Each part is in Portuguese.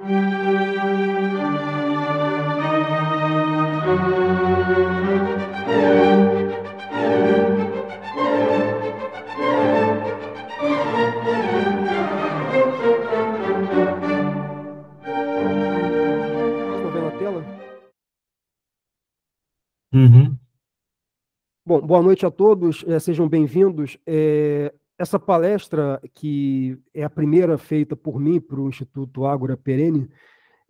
Estão vendo a tela? Uhum. Bom, boa noite a todos, sejam bem-vindos. Essa palestra, que é a primeira feita por mim para o Instituto Ágora Perene,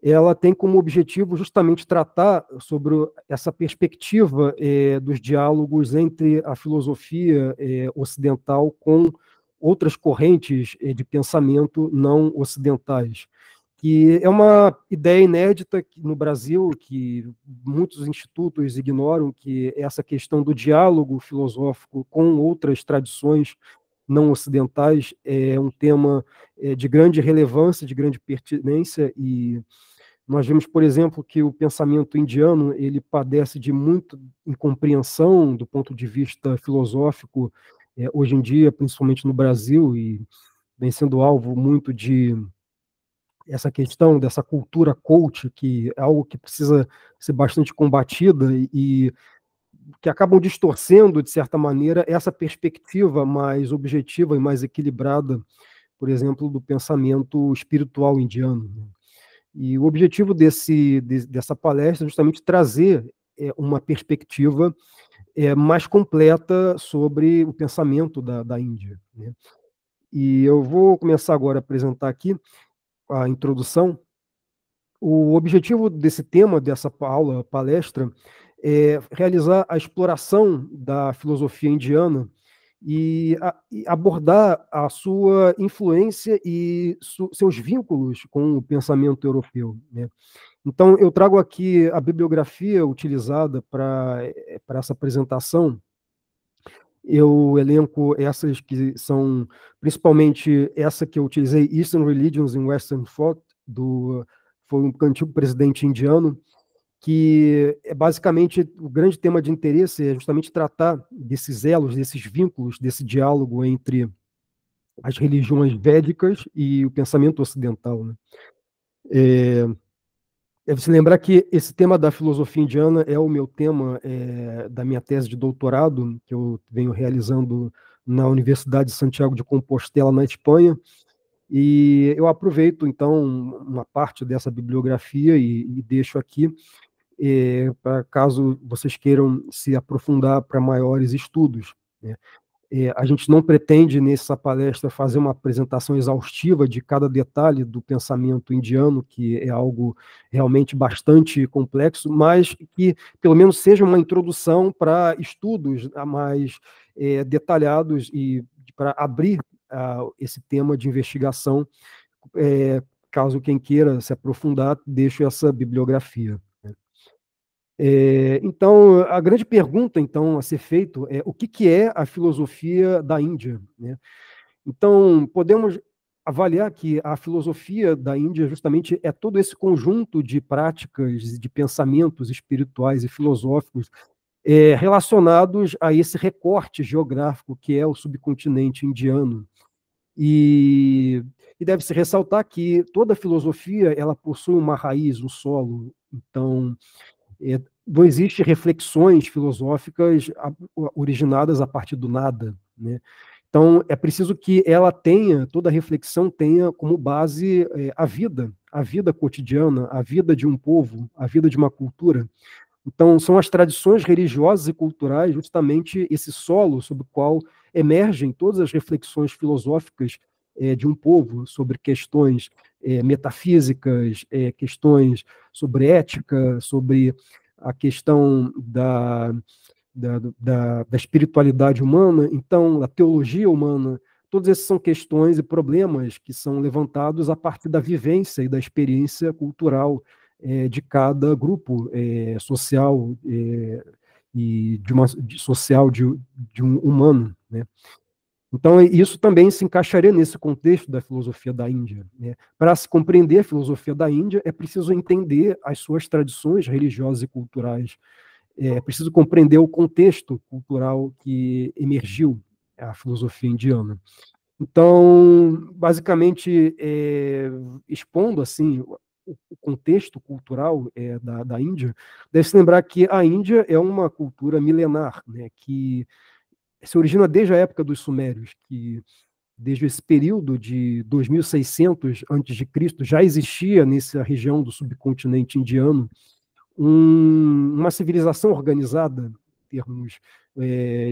ela tem como objetivo justamente tratar sobre essa perspectiva dos diálogos entre a filosofia ocidental com outras correntes de pensamento não ocidentais, que é uma ideia inédita no Brasil, que muitos institutos ignoram, que é essa questão do diálogo filosófico com outras tradições não ocidentais é um tema de grande relevância, de grande pertinência, e nós vemos, por exemplo, que o pensamento indiano ele padece de muita incompreensão do ponto de vista filosófico hoje em dia, principalmente no Brasil, e vem sendo alvo muito de essa questão dessa cultura coach, que é algo que precisa ser bastante combatida e que acabam distorcendo, de certa maneira, essa perspectiva mais objetiva e mais equilibrada, por exemplo, do pensamento espiritual indiano. E o objetivo dessa palestra é justamente trazer uma perspectiva mais completa sobre o pensamento da Índia, né? E eu vou começar agora a apresentar aqui a introdução. O objetivo desse tema, dessa aula, palestra, é realizar a exploração da filosofia indiana e abordar a sua influência e seus vínculos com o pensamento europeu, né? Então, eu trago aqui a bibliografia utilizada para essa apresentação. Eu elenco essas que são, principalmente essa que eu utilizei, Eastern Religions in Western Thought, foi um antigo presidente indiano, que é basicamente o grande tema de interesse é justamente tratar desses elos, desses vínculos, desse diálogo entre as religiões védicas e o pensamento ocidental, né? Deve se lembrar que esse tema da filosofia indiana é o meu tema da minha tese de doutorado, que eu venho realizando na Universidade de Santiago de Compostela, na Espanha, e eu aproveito, então, uma parte dessa bibliografia e deixo aqui, para caso vocês queiram se aprofundar para maiores estudos, né? A gente não pretende, nessa palestra, fazer uma apresentação exaustiva de cada detalhe do pensamento indiano, que é algo realmente bastante complexo, mas que, pelo menos, seja uma introdução para estudos mais detalhados e para abrir esse tema de investigação. Caso quem queira se aprofundar, deixo essa bibliografia. Então, a grande pergunta, então, a ser feita é o que é a filosofia da Índia, né? Então, podemos avaliar que a filosofia da Índia justamente é todo esse conjunto de práticas, de pensamentos espirituais e filosóficos relacionados a esse recorte geográfico que é o subcontinente indiano. E, e deve-se ressaltar que toda filosofia ela possui uma raiz, um solo. Então, não existe reflexões filosóficas originadas a partir do nada, né? Então, é preciso que ela tenha, toda reflexão tenha como base a vida cotidiana, a vida de um povo, a vida de uma cultura. Então, são as tradições religiosas e culturais justamente esse solo sobre o qual emergem todas as reflexões filosóficas de um povo sobre questões metafísicas, questões sobre ética, sobre a questão da espiritualidade humana, então, a teologia humana. Todas essas são questões e problemas que são levantados a partir da vivência e da experiência cultural de cada grupo social e social de um humano, né? Então, isso também se encaixaria nesse contexto da filosofia da Índia, né? Para se compreender a filosofia da Índia, é preciso entender as suas tradições religiosas e culturais, é preciso compreender o contexto cultural que emergiu a filosofia indiana. Então, basicamente, expondo assim o contexto cultural da Índia, deve-se lembrar que a Índia é uma cultura milenar, né, que se origina desde a época dos Sumérios, que desde esse período de 2600 a.C., já existia nessa região do subcontinente indiano uma civilização organizada, em termos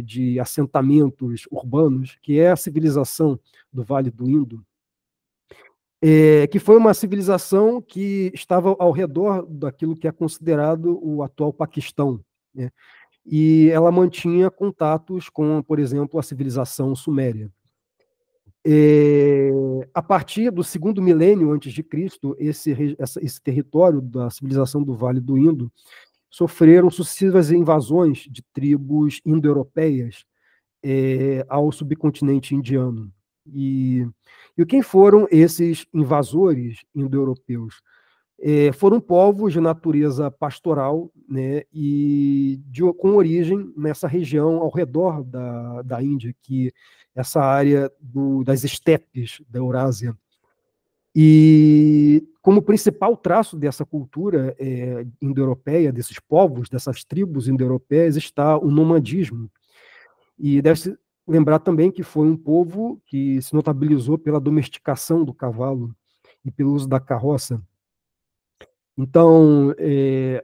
de assentamentos urbanos, que é a civilização do Vale do Indo, que foi uma civilização que estava ao redor daquilo que é considerado o atual Paquistão, né? E ela mantinha contatos com, por exemplo, a civilização suméria. A partir do segundo milênio antes de Cristo, esse território da civilização do Vale do Indo sofreram sucessivas invasões de tribos indo-europeias ao subcontinente indiano. E quem foram esses invasores indo-europeus? Foram povos de natureza pastoral, né, com origem nessa região ao redor da Índia, que essa área das estepes da Eurásia. E como principal traço dessa cultura indo-europeia, desses povos, dessas tribos indo-europeias, está o nomadismo. E deve-se lembrar também que foi um povo que se notabilizou pela domesticação do cavalo e pelo uso da carroça. Então,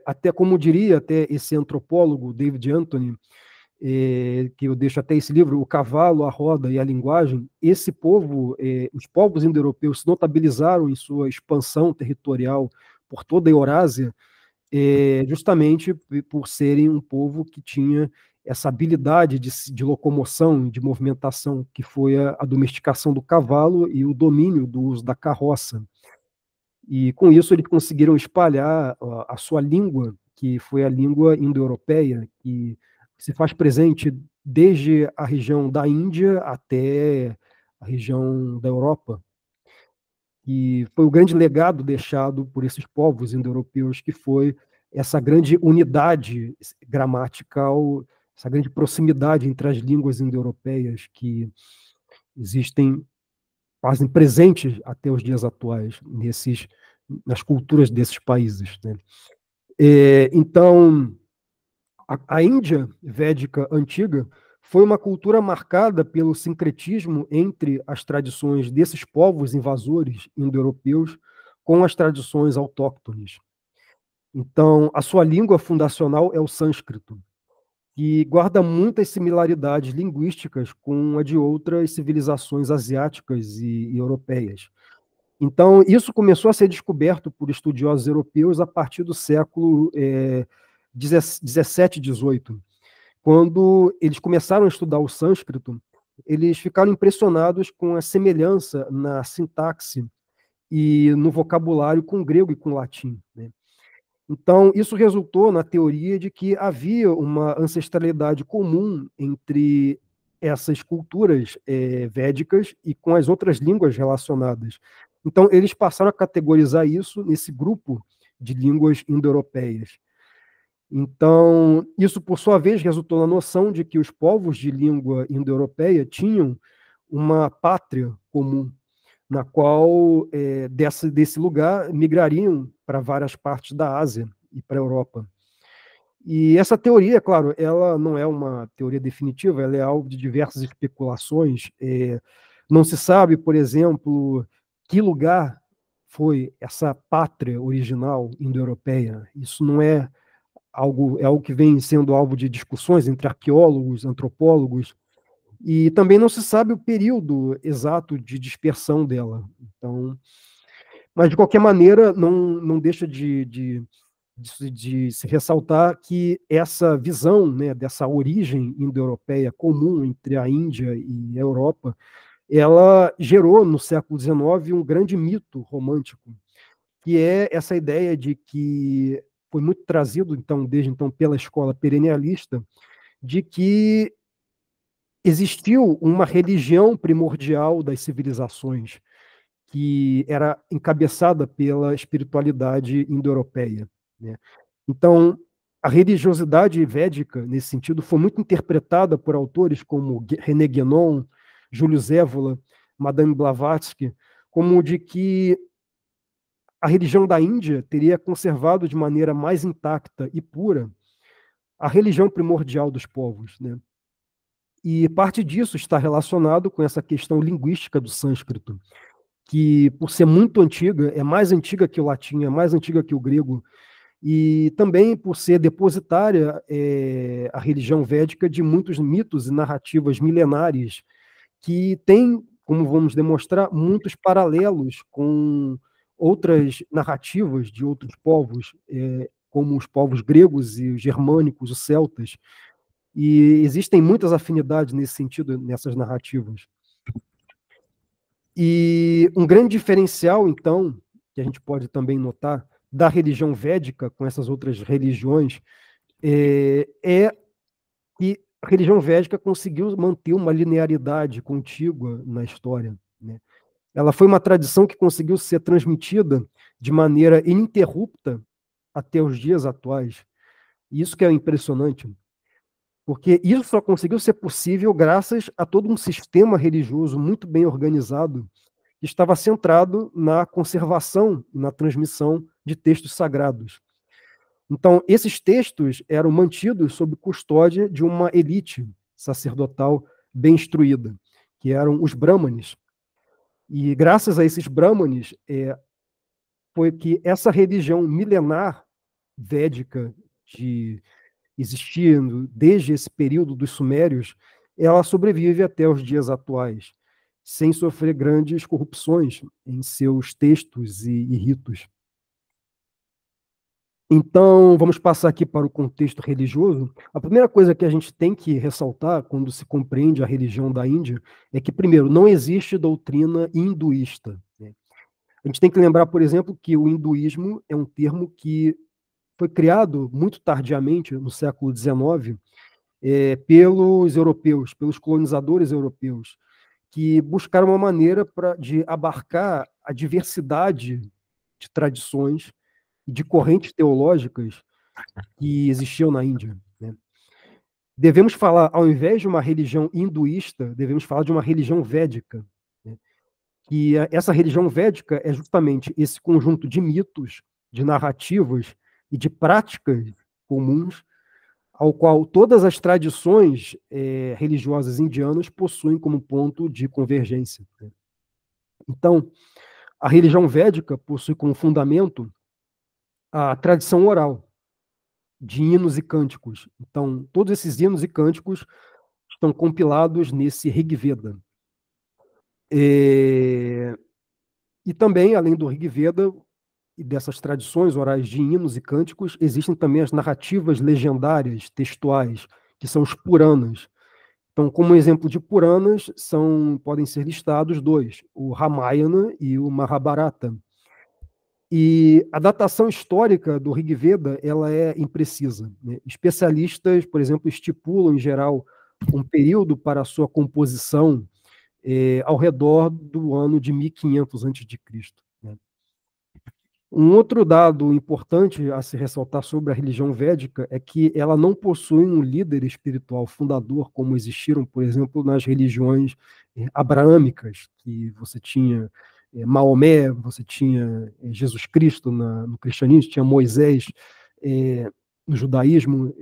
até como diria até esse antropólogo, David Anthony, que eu deixo até esse livro, O Cavalo, a Roda e a Linguagem, esse povo, os povos indo-europeus se notabilizaram em sua expansão territorial por toda a Eurásia, justamente por serem um povo que tinha essa habilidade de locomoção, de movimentação, que foi a domesticação do cavalo e o domínio do uso da carroça. E com isso eles conseguiram espalhar a sua língua, que foi a língua indo-europeia, que se faz presente desde a região da Índia até a região da Europa. E foi o grande legado deixado por esses povos indo-europeus, que foi essa grande unidade gramatical, essa grande proximidade entre as línguas indo-europeias que existem, fazem presentes até os dias atuais nas culturas desses países, né? Então, a Índia védica antiga foi uma cultura marcada pelo sincretismo entre as tradições desses povos invasores indo-europeus com as tradições autóctones. Então, a sua língua fundacional é o sânscrito, que guarda muitas similaridades linguísticas com a de outras civilizações asiáticas e europeias. Então, isso começou a ser descoberto por estudiosos europeus a partir do século XVII, XVIII. Quando eles começaram a estudar o sânscrito, eles ficaram impressionados com a semelhança na sintaxe e no vocabulário com o grego e com o latim, né? Então, isso resultou na teoria de que havia uma ancestralidade comum entre essas culturas védicas e com as outras línguas relacionadas. Então, eles passaram a categorizar isso nesse grupo de línguas indo-europeias. Então, isso, por sua vez, resultou na noção de que os povos de língua indo-europeia tinham uma pátria comum, na qual, desse lugar, migrariam para várias partes da Ásia e para a Europa. E essa teoria, claro, ela não é uma teoria definitiva, ela é alvo de diversas especulações. Não se sabe, por exemplo, que lugar foi essa pátria original indo-europeia. Isso não é algo que vem sendo alvo de discussões entre arqueólogos, antropólogos, e também não se sabe o período exato de dispersão dela. Então, mas, de qualquer maneira, não deixa de se ressaltar que essa visão, né, dessa origem indo-europeia comum entre a Índia e a Europa, ela gerou, no século XIX, um grande mito romântico, que é essa ideia de que foi muito trazido, então, desde então, pela escola perennialista, de que existiu uma religião primordial das civilizações, que era encabeçada pela espiritualidade indo-europeia, né? Então, a religiosidade védica, nesse sentido, foi muito interpretada por autores como René Guénon, Júlio Zévola, Madame Blavatsky, como de que a religião da Índia teria conservado de maneira mais intacta e pura a religião primordial dos povos, né? E parte disso está relacionado com essa questão linguística do sânscrito, que, por ser muito antiga, é mais antiga que o latim, é mais antiga que o grego, e também por ser depositária a religião védica de muitos mitos e narrativas milenares que têm, como vamos demonstrar, muitos paralelos com outras narrativas de outros povos, como os povos gregos e os germânicos, os celtas, e existem muitas afinidades nesse sentido, nessas narrativas. E um grande diferencial, então, que a gente pode também notar, da religião védica com essas outras religiões, é que a religião védica conseguiu manter uma linearidade contígua na história, né? Ela foi uma tradição que conseguiu ser transmitida de maneira ininterrupta até os dias atuais. E isso que é impressionante, porque isso só conseguiu ser possível graças a todo um sistema religioso muito bem organizado que estava centrado na conservação e na transmissão de textos sagrados. Então, esses textos eram mantidos sob custódia de uma elite sacerdotal bem instruída, que eram os brahmanes. E graças a esses brahmanes, foi que essa religião milenar védica de existindo desde esse período dos sumérios, ela sobrevive até os dias atuais, sem sofrer grandes corrupções em seus textos e ritos. Então, vamos passar aqui para o contexto religioso. A primeira coisa que a gente tem que ressaltar quando se compreende a religião da Índia é que, primeiro, não existe doutrina hinduísta, né? A gente tem que lembrar, por exemplo, que o hinduísmo é um termo que foi criado muito tardiamente, no século XIX, pelos europeus, pelos colonizadores europeus, que buscaram uma maneira de abarcar a diversidade de tradições e de correntes teológicas que existiam na Índia, né? Devemos falar, ao invés de uma religião hinduísta, devemos falar de uma religião védica, né? Que essa religião védica é justamente esse conjunto de mitos, de narrativas e de práticas comuns ao qual todas as tradições religiosas indianas possuem como ponto de convergência, né? Então, a religião védica possui como fundamento a tradição oral de hinos e cânticos. Então, todos esses hinos e cânticos estão compilados nesse Rig Veda. E também, além do Rig Veda e dessas tradições orais de hinos e cânticos, existem também as narrativas legendárias, textuais, que são os Puranas. Então, como exemplo de Puranas, podem ser listados dois, o Ramayana e o Mahabharata. E a datação histórica do Rig Veda ela é imprecisa, né? Especialistas, por exemplo, estipulam, em geral, um período para a sua composição ao redor do ano de 1500 a.C., né? Um outro dado importante a se ressaltar sobre a religião védica é que ela não possui um líder espiritual fundador, como existiram, por exemplo, nas religiões abraâmicas, que você tinha Maomé, você tinha Jesus Cristo no cristianismo, tinha Moisés no judaísmo.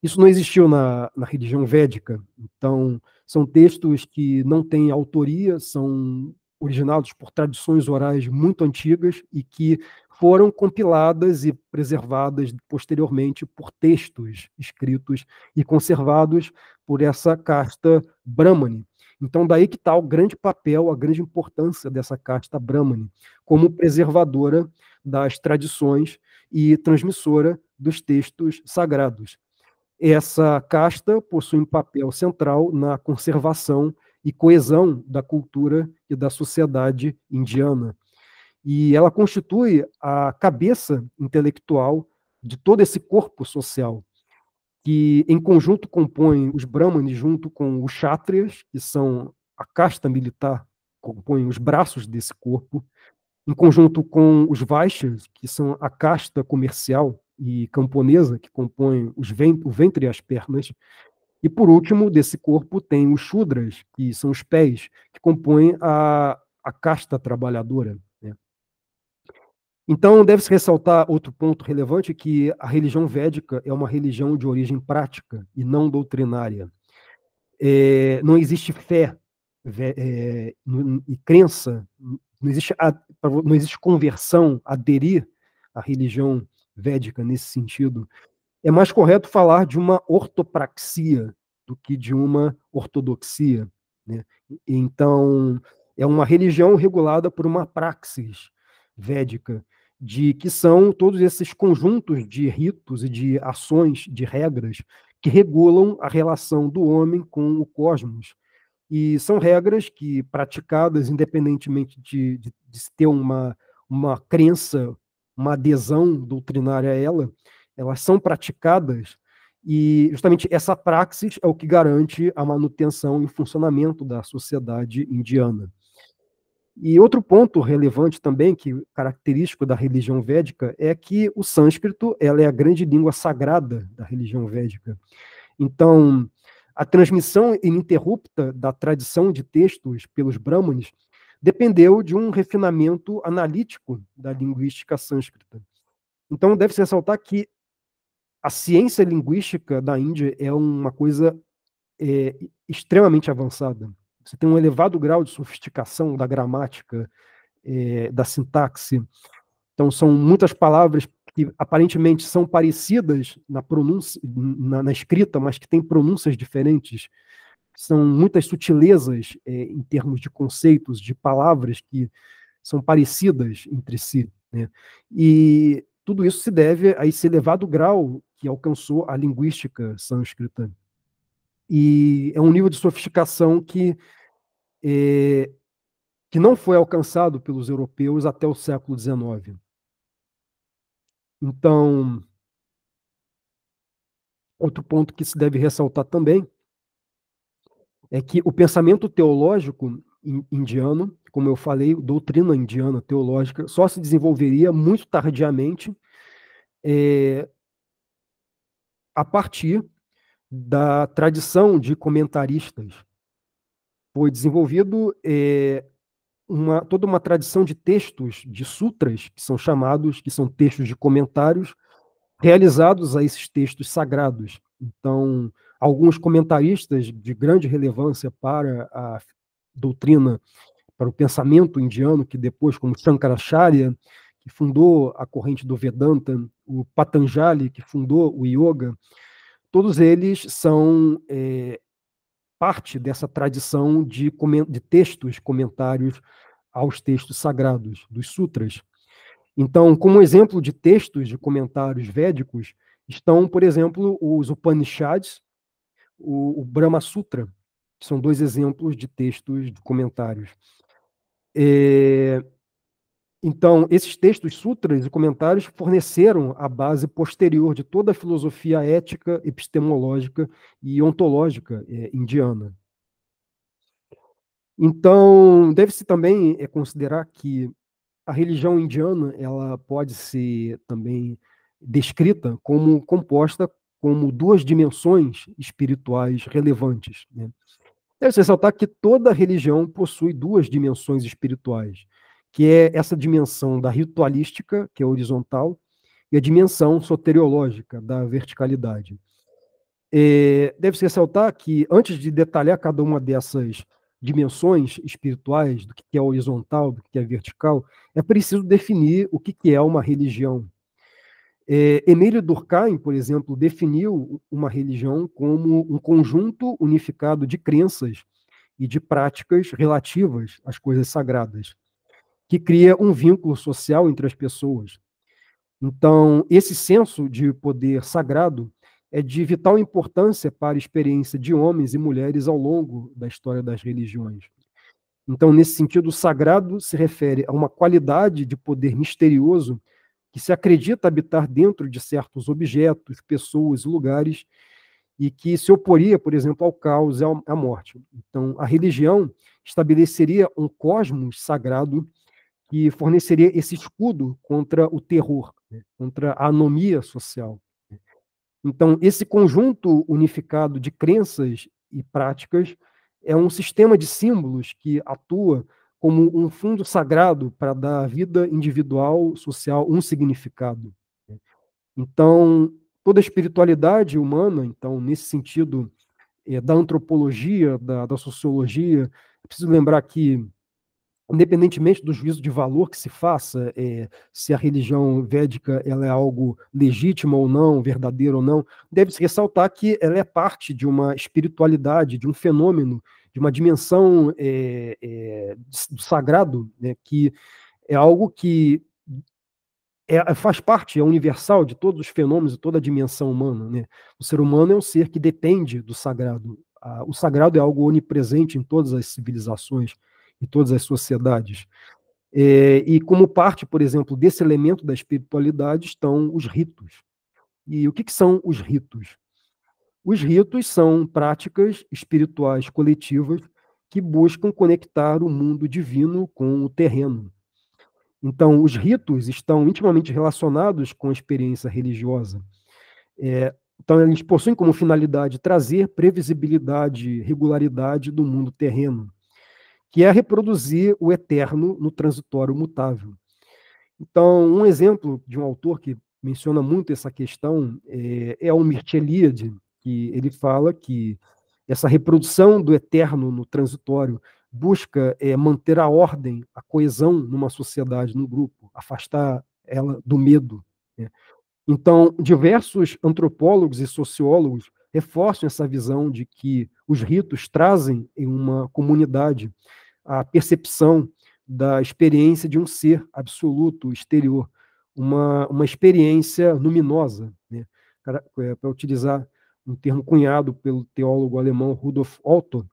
Isso não existiu na religião védica. Então, são textos que não têm autoria, são originados por tradições orais muito antigas e que foram compiladas e preservadas posteriormente por textos escritos e conservados por essa casta Brahmani. Então, daí que está o grande papel, a grande importância dessa casta Brahmani, como preservadora das tradições e transmissora dos textos sagrados. Essa casta possui um papel central na conservação e coesão da cultura e da sociedade indiana. E ela constitui a cabeça intelectual de todo esse corpo social, que em conjunto compõe os brahmanes junto com os kshatriyas, que são a casta militar, compõem os braços desse corpo, em conjunto com os vaishyas, que são a casta comercial e camponesa, que compõem o ventre e as pernas, e por último desse corpo tem os shudras, que são os pés, que compõem a casta trabalhadora, né? Então, deve-se ressaltar outro ponto relevante, que a religião védica é uma religião de origem prática e não doutrinária. Não existe fé e crença, não existe conversão, aderir à religião védica nesse sentido. É mais correto falar de uma ortopraxia do que de uma ortodoxia, né? Então, é uma religião regulada por uma praxis védica, de que são todos esses conjuntos de ritos e de ações, de regras, que regulam a relação do homem com o cosmos. E são regras que, praticadas independentemente de se ter uma crença, uma adesão doutrinária a ela, elas são praticadas, e justamente essa praxis é o que garante a manutenção e o funcionamento da sociedade indiana. E outro ponto relevante também, que característico da religião védica, é que o sânscrito, ela é a grande língua sagrada da religião védica. Então, a transmissão ininterrupta da tradição de textos pelos brahmanes dependeu de um refinamento analítico da linguística sânscrita. Então, deve-se ressaltar que a ciência linguística da Índia é uma coisa extremamente avançada. Você tem um elevado grau de sofisticação da gramática, da sintaxe. Então, são muitas palavras que aparentemente são parecidas na pronúncia, na escrita, mas que têm pronúncias diferentes. São muitas sutilezas em termos de conceitos, de palavras que são parecidas entre si, né? E tudo isso se deve a esse elevado grau que alcançou a linguística sânscrita. E é um nível de sofisticação que não foi alcançado pelos europeus até o século XIX. Então, outro ponto que se deve ressaltar também é que o pensamento teológico indiano, como eu falei, doutrina indiana teológica, só se desenvolveria muito tardiamente, a partir da tradição de comentaristas. Foi desenvolvido toda uma tradição de textos, de sutras, que são textos de comentários, realizados a esses textos sagrados. Então, alguns comentaristas de grande relevância para a doutrina, para o pensamento indiano, que depois, como Shankaracharya, que fundou a corrente do Vedanta, o Patanjali, que fundou o Yoga, todos eles são parte dessa tradição de textos, comentários aos textos sagrados, dos sutras. Então, como exemplo de textos de comentários védicos, estão, por exemplo, os Upanishads, o Brahma Sutra, que são dois exemplos de textos de comentários. Então, esses textos, sutras e comentários, forneceram a base posterior de toda a filosofia ética, epistemológica e ontológica indiana. Então, deve-se também considerar que a religião indiana, ela pode ser também descrita como composta como duas dimensões espirituais relevantes, né? Deve-se ressaltar que toda religião possui duas dimensões espirituais, que é essa dimensão da ritualística, que é horizontal, e a dimensão soteriológica, da verticalidade. Deve-se ressaltar que, antes de detalhar cada uma dessas dimensões espirituais, do que é horizontal, do que é vertical, é preciso definir o que é uma religião. Emílio Durkheim, por exemplo, definiu uma religião como um conjunto unificado de crenças e de práticas relativas às coisas sagradas, que cria um vínculo social entre as pessoas. Então, esse senso de poder sagrado é de vital importância para a experiência de homens e mulheres ao longo da história das religiões. Então, nesse sentido, o sagrado se refere a uma qualidade de poder misterioso que se acredita habitar dentro de certos objetos, pessoas, lugares, e que se oporia, por exemplo, ao caos e à morte. Então, a religião estabeleceria um cosmos sagrado que forneceria esse escudo contra o terror, né, contra a anomia social. Então, esse conjunto unificado de crenças e práticas é um sistema de símbolos que atua como um fundo sagrado para dar à vida individual, social, um significado. Então, toda a espiritualidade humana, então, nesse sentido, da antropologia, da sociologia, é preciso lembrar que, independentemente do juízo de valor que se faça, se a religião védica ela é algo legítimo ou não, verdadeiro ou não, deve-se ressaltar que ela é parte de uma espiritualidade, de um fenômeno, de uma dimensão do sagrado, né, que é algo que faz parte, é universal de todos os fenômenos e toda a dimensão humana. Né? O ser humano é um ser que depende do sagrado. O sagrado é algo onipresente em todas as civilizações e todas as sociedades. E como parte, por exemplo, desse elemento da espiritualidade estão os ritos. E o que são os ritos? Os ritos são práticas espirituais coletivas que buscam conectar o mundo divino com o terreno. Então, os ritos estão intimamente relacionados com a experiência religiosa. Então, eles possuem como finalidade trazer previsibilidade e regularidade do mundo terreno, que é reproduzir o eterno no transitório mutável. Então, um exemplo de um autor que menciona muito essa questão é o Mircea Eliade, que ele fala que essa reprodução do eterno no transitório busca manter a ordem, a coesão numa sociedade, num grupo, afastar ela do medo. Né? Então, diversos antropólogos e sociólogos reforçam essa visão de que os ritos trazem em uma comunidade a percepção da experiência de um ser absoluto, exterior, uma experiência luminosa, né? Para utilizar um termo cunhado pelo teólogo alemão Rudolf Otto,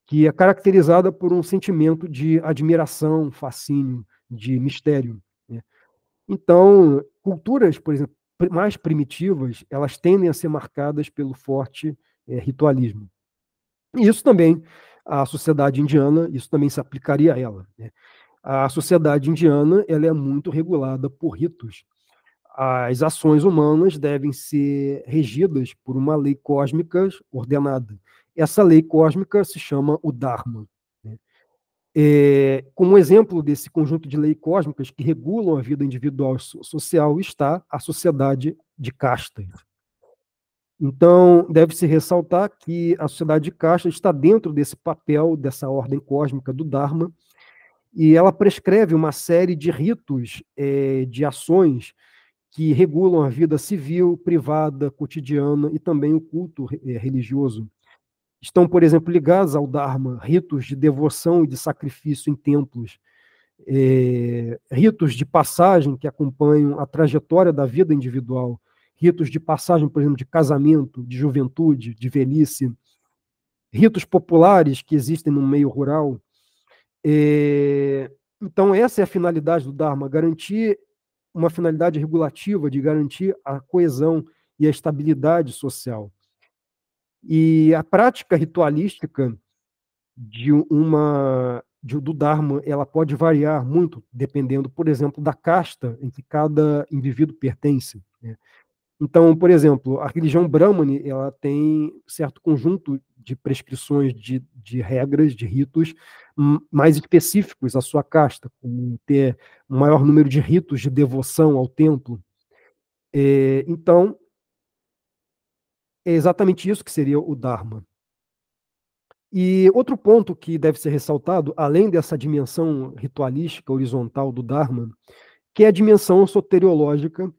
que é caracterizada por um sentimento de admiração, fascínio, de mistério. Né? Então, culturas, por exemplo, mais primitivas, elas tendem a ser marcadas pelo forte ritualismo. E isso também, a sociedade indiana, isso também se aplicaria a ela. Né? A sociedade indiana ela é muito regulada por ritos. As ações humanas devem ser regidas por uma lei cósmica ordenada. Essa lei cósmica se chama o Dharma. Né? Como exemplo desse conjunto de leis cósmicas que regulam a vida individual e social está a sociedade de castas. Então, deve-se ressaltar que a sociedade de castas está dentro desse papel, dessa ordem cósmica do Dharma, e ela prescreve uma série de ritos, de ações que regulam a vida civil, privada, cotidiana e também o culto religioso. Estão, por exemplo, ligados ao Dharma ritos de devoção e de sacrifício em templos, ritos de passagem que acompanham a trajetória da vida individual, ritos de passagem, por exemplo, de casamento, de juventude, de velhice, ritos populares que existem no meio rural. Então, essa é a finalidade do Dharma, garantir uma finalidade regulativa de garantir a coesão e a estabilidade social. E a prática ritualística do Dharma, ela pode variar muito, dependendo, por exemplo, da casta em que cada indivíduo pertence. Né? Então, por exemplo, a religião Brahmani ela tem certo conjunto de prescrições de regras, de ritos mais específicos à sua casta, como ter um maior número de ritos de devoção ao templo. Então, é exatamente isso que seria o Dharma. E outro ponto que deve ser ressaltado, além dessa dimensão ritualística horizontal do Dharma, que é a dimensão soteriológica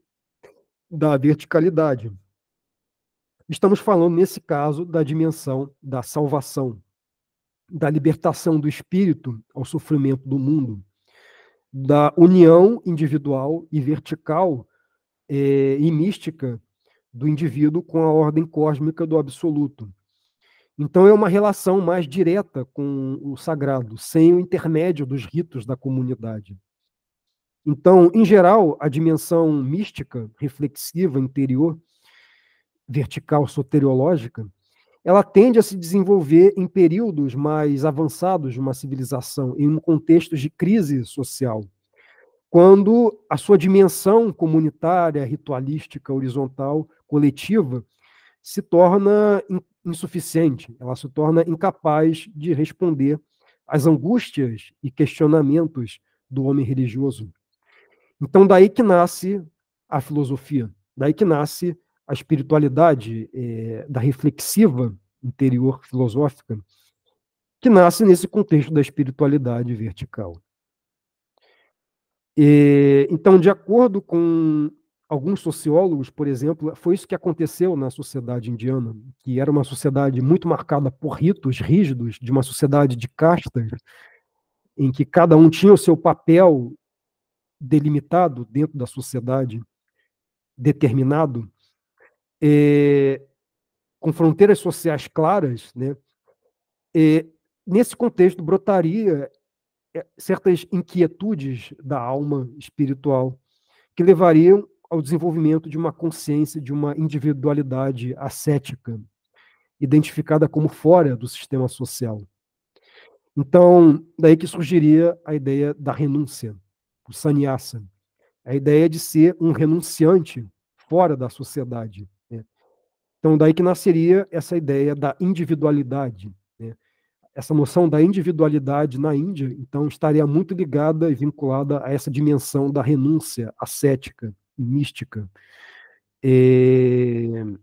da verticalidade. Estamos falando, nesse caso, da dimensão da salvação, da libertação do espírito ao sofrimento do mundo, da união individual e vertical e mística do indivíduo com a ordem cósmica do absoluto. Então, é uma relação mais direta com o sagrado, sem o intermédio dos ritos da comunidade. Então, em geral, a dimensão mística, reflexiva, interior, vertical, soteriológica, ela tende a se desenvolver em períodos mais avançados de uma civilização, em um contexto de crise social, quando a sua dimensão comunitária, ritualística, horizontal, coletiva, se torna insuficiente, ela se torna incapaz de responder as angústias e questionamentos do homem religioso. Então, daí que nasce a filosofia, daí que nasce a espiritualidade da reflexiva interior filosófica, que nasce nesse contexto da espiritualidade vertical. Então, de acordo com alguns sociólogos, por exemplo, foi isso que aconteceu na sociedade indiana, que era uma sociedade muito marcada por ritos rígidos, de uma sociedade de castas, em que cada um tinha o seu papel delimitado dentro da sociedade, determinado, com fronteiras sociais claras, né? Nesse contexto brotaria certas inquietudes da alma espiritual que levariam ao desenvolvimento de uma consciência, de uma individualidade ascética, identificada como fora do sistema social. Então, daí que surgiria a ideia da renúncia, o sannyasa, a ideia de ser um renunciante fora da sociedade, né? Então, daí que nasceria essa ideia da individualidade, né? Essa noção da individualidade na Índia, então, estaria muito ligada e vinculada a essa dimensão da renúncia ascética e mística, de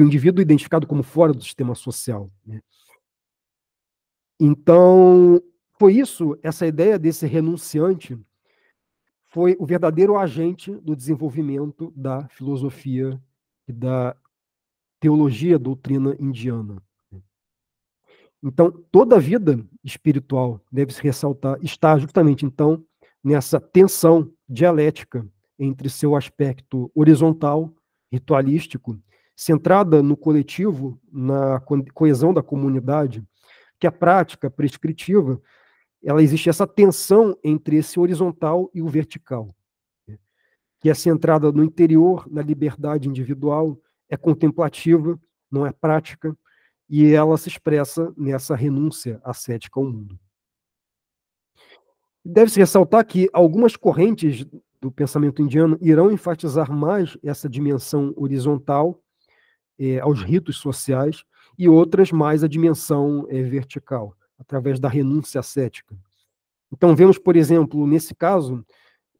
um indivíduo identificado como fora do sistema social, né? Então, foi isso, essa ideia desse renunciante, foi o verdadeiro agente do desenvolvimento da filosofia e da teologia, doutrina indiana. Então, toda a vida espiritual, deve-se ressaltar, está justamente, então, nessa tensão dialética entre seu aspecto horizontal, ritualístico, centrada no coletivo, na coesão da comunidade, que a prática prescritiva, ela existe essa tensão entre esse horizontal e o vertical, né? Que é centrada no interior, na liberdade individual, é contemplativa, não é prática, e ela se expressa nessa renúncia ascética ao mundo. Deve-se ressaltar que algumas correntes do pensamento indiano irão enfatizar mais essa dimensão horizontal aos ritos sociais e outras mais a dimensão vertical, através da renúncia ascética. Então, vemos, por exemplo, nesse caso,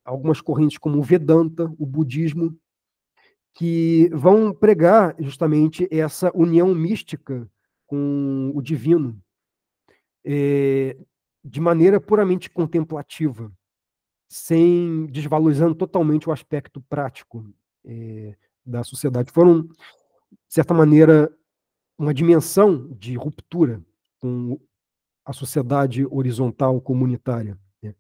algumas correntes como o Vedanta, o budismo, que vão pregar justamente essa união mística com o divino, de maneira puramente contemplativa, sem desvalorizando totalmente o aspecto prático da sociedade. Foram, de certa maneira, uma dimensão de ruptura com a sociedade horizontal comunitária, né?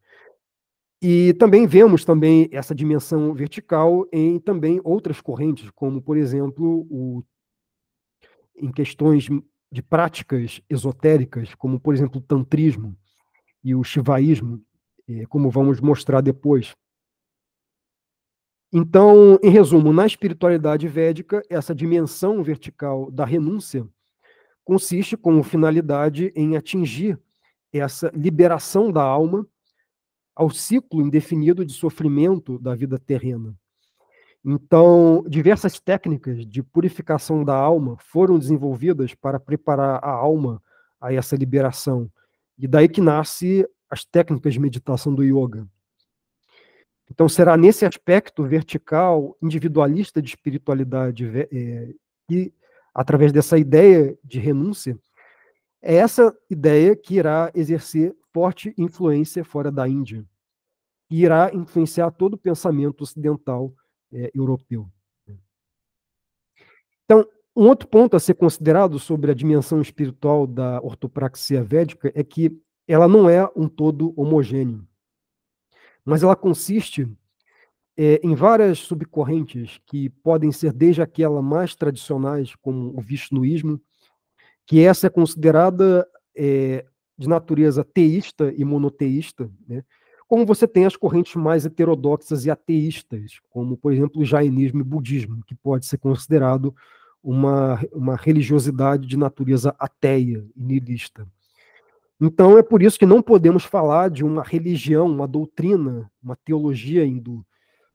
E também vemos também essa dimensão vertical em também outras correntes, como, por exemplo, em questões de práticas esotéricas, como, por exemplo, o tantrismo e o shivaísmo, como vamos mostrar depois. Então, em resumo, na espiritualidade védica, essa dimensão vertical da renúncia consiste como finalidade em atingir essa liberação da alma ao ciclo indefinido de sofrimento da vida terrena. Então, diversas técnicas de purificação da alma foram desenvolvidas para preparar a alma a essa liberação. E daí que nasce as técnicas de meditação do yoga. Então, será nesse aspecto vertical, individualista de espiritualidade, e através dessa ideia de renúncia, é essa ideia que irá exercer forte influência fora da Índia, e irá influenciar todo o pensamento ocidental europeu. Então, um outro ponto a ser considerado sobre a dimensão espiritual da ortopraxia védica é que ela não é um todo homogêneo, mas ela consiste em várias subcorrentes que podem ser desde aquela mais tradicionais, como o Vishnuísmo, que essa é considerada de natureza teísta e monoteísta, né? Como você tem as correntes mais heterodoxas e ateístas, como, por exemplo, o jainismo e o budismo, que pode ser considerado uma religiosidade de natureza ateia e nihilista. Então, é por isso que não podemos falar de uma religião, uma doutrina, uma teologia hindu.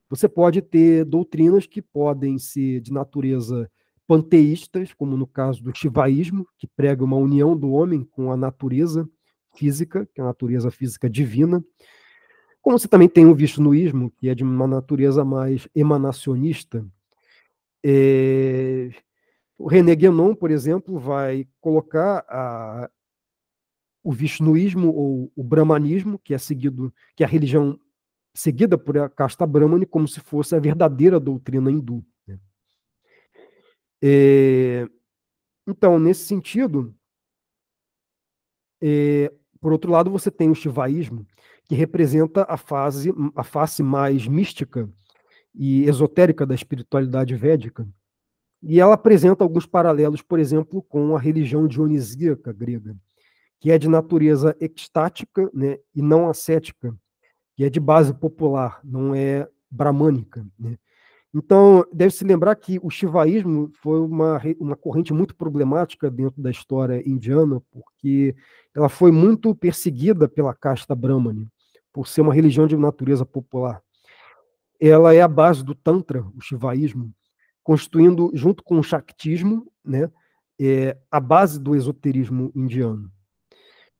Você pode ter doutrinas que podem ser de natureza panteístas, como no caso do shivaísmo, que prega uma união do homem com a natureza, física, que é a natureza física divina, como você também tem o Vishnuísmo, que é de uma natureza mais emanacionista. O René Guénon, por exemplo, vai colocar o Vishnuísmo ou o Brahmanismo, que é a religião seguida por a casta Brahmani, como se fosse a verdadeira doutrina hindu, né? Então, nesse sentido, por outro lado, você tem o Shivaísmo, que representa a face mais mística e esotérica da espiritualidade védica, e ela apresenta alguns paralelos, por exemplo, com a religião dionisíaca grega, que é de natureza extática, né, e não ascética, que é de base popular, não é bramânica, né? Então, deve-se lembrar que o shivaísmo foi uma corrente muito problemática dentro da história indiana, porque ela foi muito perseguida pela casta brahmane, por ser uma religião de natureza popular. Ela é a base do Tantra, o shivaísmo, constituindo, junto com o Shaktismo, né, a base do esoterismo indiano.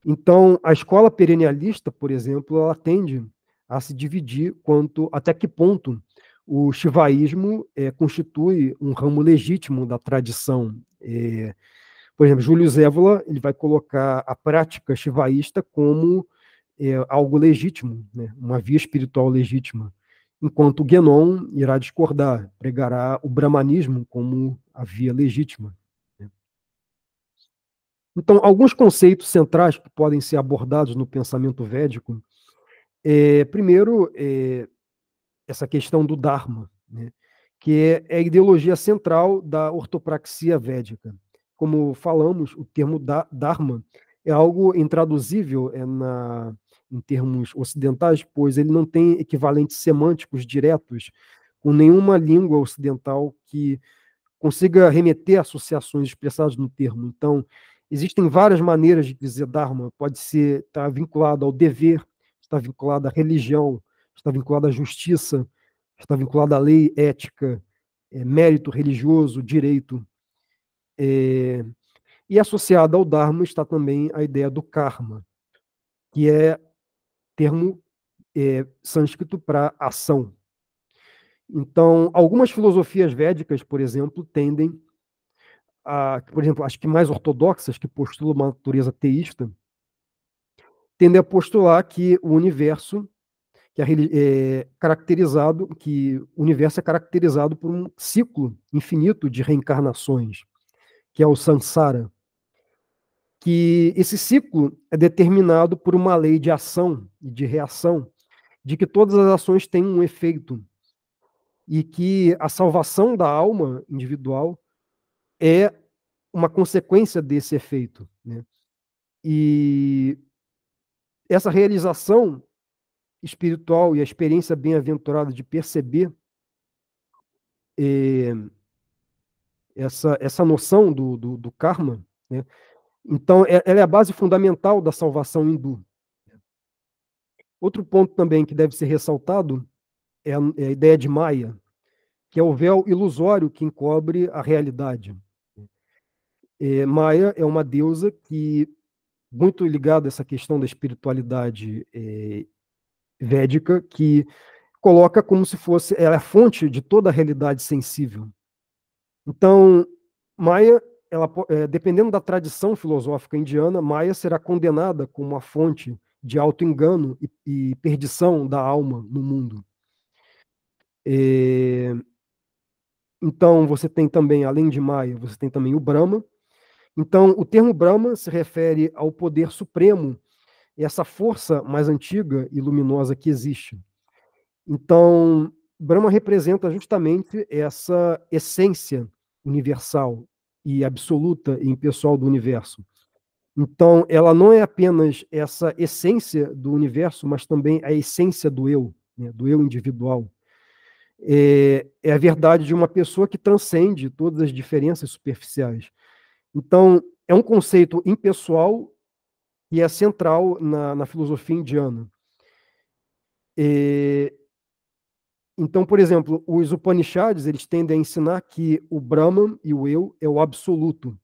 Então, a escola perennialista, por exemplo, ela tende a se dividir quanto até que ponto o shivaísmo constitui um ramo legítimo da tradição. Por exemplo, Júlio Zévola ele vai colocar a prática shivaísta como algo legítimo, né? Uma via espiritual legítima, enquanto Guénon irá discordar, pregará o brahmanismo como a via legítima, né? Então, alguns conceitos centrais que podem ser abordados no pensamento védico, primeiro, essa questão do Dharma, né, que é a ideologia central da ortopraxia védica. Como falamos, o termo Dharma é algo intraduzível em termos ocidentais, pois ele não tem equivalentes semânticos diretos com nenhuma língua ocidental que consiga remeter a associações expressadas no termo. Então, existem várias maneiras de dizer Dharma. Pode estar vinculado ao dever, está vinculado à religião, está vinculado à justiça, está vinculado à lei, ética, mérito religioso, direito. E associado ao Dharma está também a ideia do karma, que é termo sânscrito para ação. Então, algumas filosofias védicas, por exemplo, tendem por exemplo, as que mais ortodoxas, que postulam uma natureza teísta, tendem a postular que o universo que o universo é caracterizado por um ciclo infinito de reencarnações, que é o samsara, que esse ciclo é determinado por uma lei de ação e de reação, de que todas as ações têm um efeito e que a salvação da alma individual é uma consequência desse efeito, né? E essa realização espiritual e a experiência bem-aventurada de perceber eh, essa noção do karma, né? Então, ela é a base fundamental da salvação hindu. Outro ponto também que deve ser ressaltado é a ideia de Maya, que é o véu ilusório que encobre a realidade. Maya é uma deusa que, muito ligada a essa questão da espiritualidade védica, que coloca como se fosse ela é a fonte de toda a realidade sensível. Então, Maya, dependendo da tradição filosófica indiana, Maya será condenada como uma fonte de auto-engano e perdição da alma no mundo. Então, você tem também, além de Maya, você tem também o Brahma. Então, o termo Brahma se refere ao poder supremo, essa força mais antiga e luminosa que existe. Então, Brahma representa justamente essa essência universal e absoluta e impessoal do universo. Então, ela não é apenas essa essência do universo, mas também a essência do eu, né, do eu individual. É a verdade de uma pessoa que transcende todas as diferenças superficiais. Então, é um conceito impessoal e é central na filosofia indiana. Então, por exemplo, os Upanishads, eles tendem a ensinar que o Brahman e o eu é o absoluto.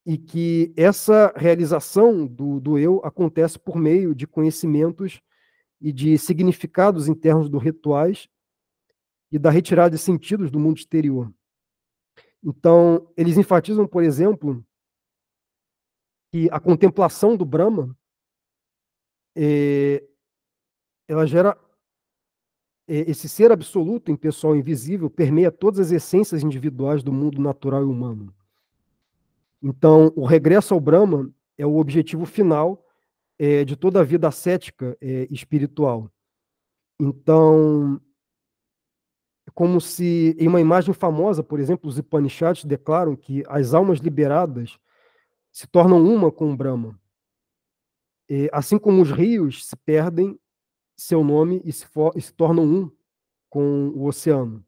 e que essa realização do eu acontece por meio de conhecimentos e de significados internos dos rituais e da retirada de sentidos do mundo exterior. Então, eles enfatizam, por exemplo, que a contemplação do Brahma, ela gera esse ser absoluto, impessoal e invisível, permeia todas as essências individuais do mundo natural e humano. Então, o regresso ao Brahma é o objetivo final de toda a vida ascética espiritual. Então, é como se, em uma imagem famosa, por exemplo, os Upanishads declaram que as almas liberadas se tornam uma com o Brahma. Assim como os rios se perdem seu nome e se tornam um com o oceano.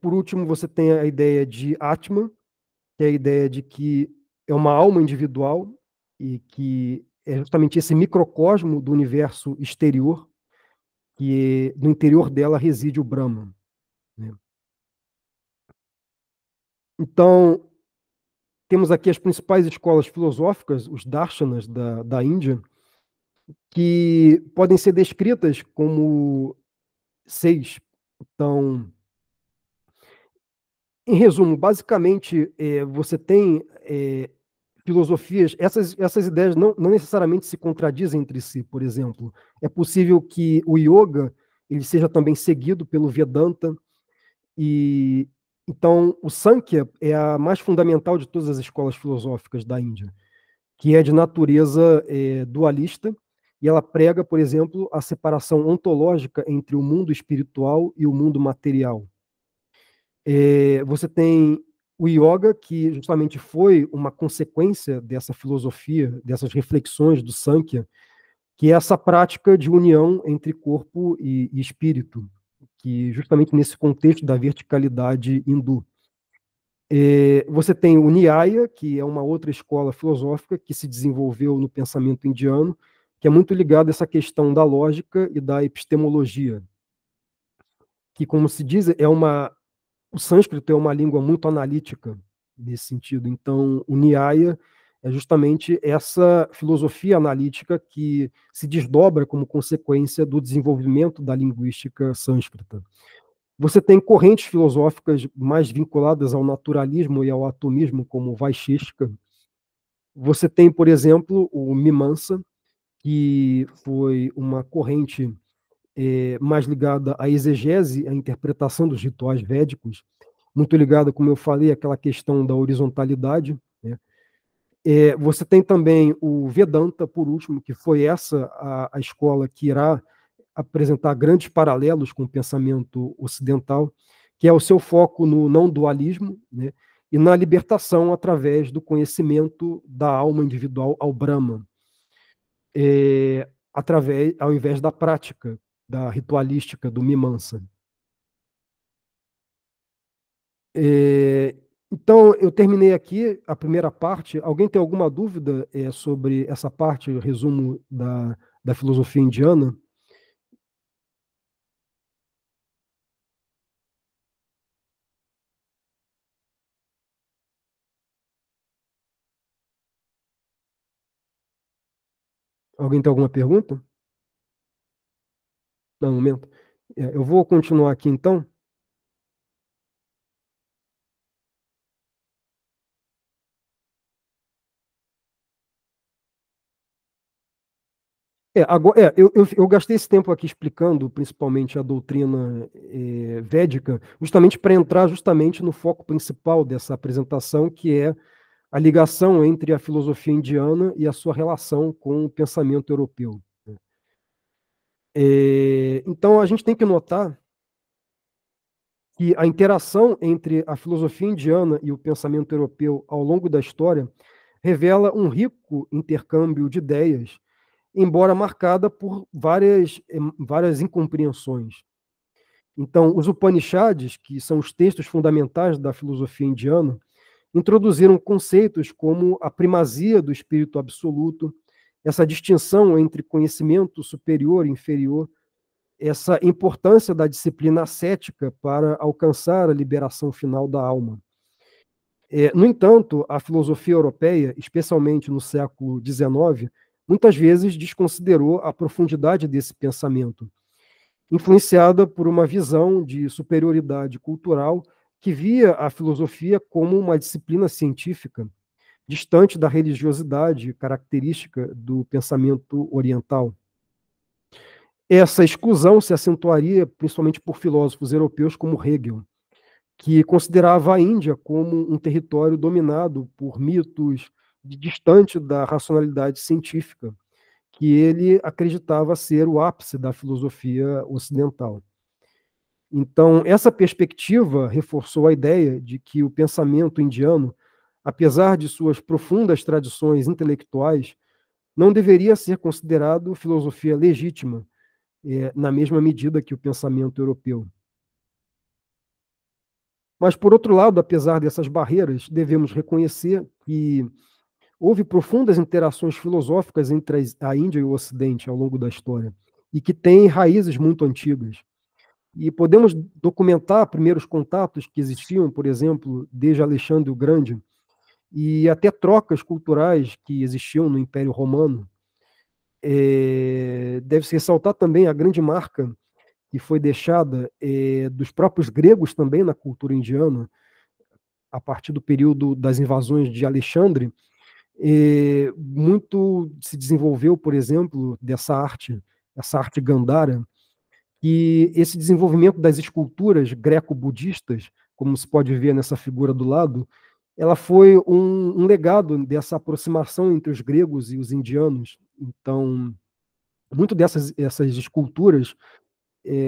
Por último, você tem a ideia de Atman, que é a ideia de que é uma alma individual e que é justamente esse microcosmo do universo exterior, que no interior dela reside o Brahman, né? Então, temos aqui as principais escolas filosóficas, os darshanas da Índia, que podem ser descritas como 6. Então, em resumo, basicamente, você tem filosofias, essas ideias não necessariamente se contradizem entre si. Por exemplo, é possível que o yoga ele seja também seguido pelo Vedanta, e então o Sankhya é a mais fundamental de todas as escolas filosóficas da Índia, que é de natureza dualista, e ela prega, por exemplo, a separação ontológica entre o mundo espiritual e o mundo material. Você tem o yoga, que justamente foi uma consequência dessa filosofia, dessas reflexões do Sankhya, que é essa prática de união entre corpo e espírito, que justamente nesse contexto da verticalidade hindu. Você tem o Nyaya, que é uma outra escola filosófica que se desenvolveu no pensamento indiano, que é muito ligado a essa questão da lógica e da epistemologia, que, como se diz, o sânscrito é uma língua muito analítica nesse sentido. Então, o Nyaya é justamente essa filosofia analítica que se desdobra como consequência do desenvolvimento da linguística sânscrita. Você tem correntes filosóficas mais vinculadas ao naturalismo e ao atomismo, como o Vaisheshika. Você tem, por exemplo, o Mimamsa, que foi uma corrente mais ligada à exegese, à interpretação dos rituais védicos, muito ligada, como eu falei, àquela questão da horizontalidade, né? Você tem também o Vedanta, por último, que foi essa a escola que irá apresentar grandes paralelos com o pensamento ocidental, que é o seu foco no não dualismo, né, e na libertação através do conhecimento da alma individual ao Brahman, ao invés da prática, da ritualística, do Mimamsa. Então, eu terminei aqui a primeira parte. Alguém tem alguma dúvida sobre essa parte, o resumo da filosofia indiana? Alguém tem alguma pergunta? Não, um momento. Eu vou continuar aqui, então. Agora, eu gastei esse tempo aqui explicando principalmente a doutrina védica, justamente para entrar justamente no foco principal dessa apresentação, que é a ligação entre a filosofia indiana e a sua relação com o pensamento europeu. Então, a gente tem que notar que a interação entre a filosofia indiana e o pensamento europeu ao longo da história revela um rico intercâmbio de ideias, embora marcada por várias incompreensões. Então, os Upanishads, que são os textos fundamentais da filosofia indiana, introduziram conceitos como a primazia do espírito absoluto, essa distinção entre conhecimento superior e inferior, essa importância da disciplina ascética para alcançar a liberação final da alma. No entanto, a filosofia europeia, especialmente no século XIX, muitas vezes desconsiderou a profundidade desse pensamento, influenciada por uma visão de superioridade cultural que via a filosofia como uma disciplina científica, distante da religiosidade característica do pensamento oriental. Essa exclusão se acentuaria principalmente por filósofos europeus como Hegel, que considerava a Índia como um território dominado por mitos distante da racionalidade científica, que ele acreditava ser o ápice da filosofia ocidental. Então, essa perspectiva reforçou a ideia de que o pensamento indiano, apesar de suas profundas tradições intelectuais, não deveria ser considerado filosofia legítima, na mesma medida que o pensamento europeu. Mas, por outro lado, apesar dessas barreiras, devemos reconhecer que houve profundas interações filosóficas entre a Índia e o Ocidente ao longo da história, e que têm raízes muito antigas. E podemos documentar primeiros contatos que existiam, por exemplo, desde Alexandre o Grande, e até trocas culturais que existiam no Império Romano. Deve-se ressaltar também a grande marca que foi deixada dos próprios gregos também na cultura indiana, a partir do período das invasões de Alexandre. Muito se desenvolveu, por exemplo, essa arte Gandhara, e esse desenvolvimento das esculturas greco-budistas, como se pode ver nessa figura do lado, ela foi um legado dessa aproximação entre os gregos e os indianos. Então, muito essas esculturas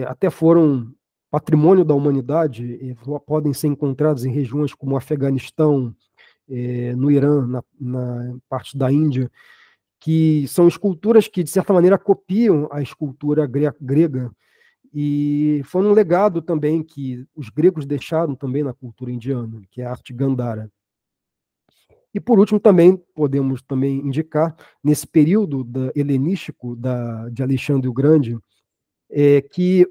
até foram patrimônio da humanidade, podem ser encontradas em regiões como o Afeganistão, no Irã, na parte da Índia, que são esculturas que, de certa maneira, copiam a escultura grega, e foi um legado também que os gregos deixaram também na cultura indiana, que é a arte Gandhara. E, por último, também podemos também indicar, nesse período helenístico de Alexandre o Grande, que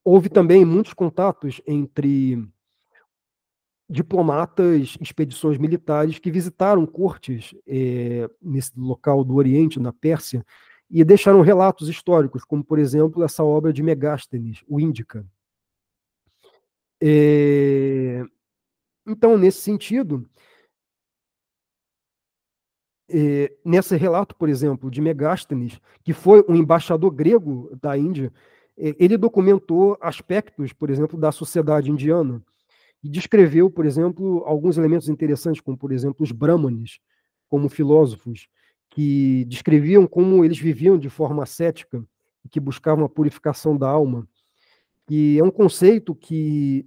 houve também muitos contatos entre diplomatas, expedições militares que visitaram cortes nesse local do Oriente, na Pérsia, e deixaram relatos históricos, como, por exemplo, essa obra de Megasthenes, o Índica. Então, nesse sentido, nesse relato, por exemplo, de Megasthenes, que foi um embaixador grego da Índia, ele documentou aspectos, por exemplo, da sociedade indiana, e descreveu, por exemplo, alguns elementos interessantes, como, por exemplo, os brahmanes, como filósofos, que descreviam como eles viviam de forma ascética, que buscavam a purificação da alma, que é um conceito que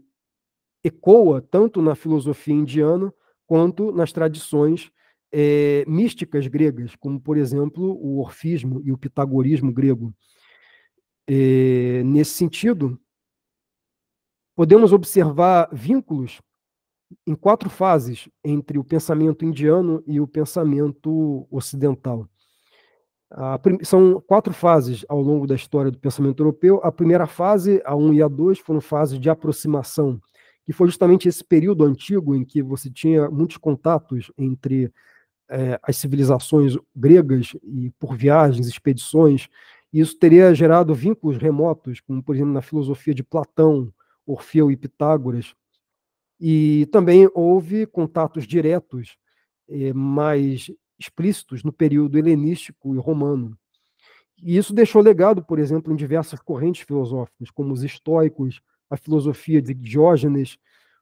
ecoa tanto na filosofia indiana quanto nas tradições místicas gregas, como, por exemplo, o orfismo e o pitagorismo grego. Nesse sentido, podemos observar vínculos em 4 fases entre o pensamento indiano e o pensamento ocidental. São 4 fases ao longo da história do pensamento europeu. A primeira fase, a 1 e a 2, foram fases de aproximação, que foi justamente esse período antigo em que você tinha muitos contatos entre as civilizações gregas e por viagens, expedições. E isso teria gerado vínculos remotos, como, por exemplo, na filosofia de Platão, Orfeu e Pitágoras. E também houve contatos diretos, mais explícitos, no período helenístico e romano. E isso deixou legado, por exemplo, em diversas correntes filosóficas, como os estoicos, a filosofia de Diógenes,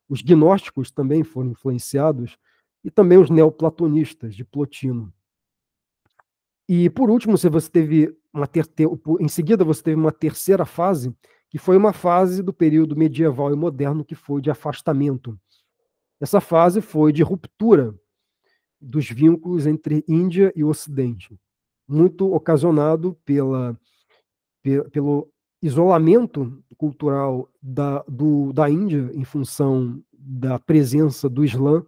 os gnósticos também foram influenciados, e também os neoplatonistas, de Plotino. E, por último, você teve em seguida, você teve uma terceira fase, que foi uma fase do período medieval e moderno, que foi de afastamento. Essa fase foi de ruptura dos vínculos entre Índia e Ocidente, muito ocasionado pelo isolamento cultural da Índia em função da presença do Islã,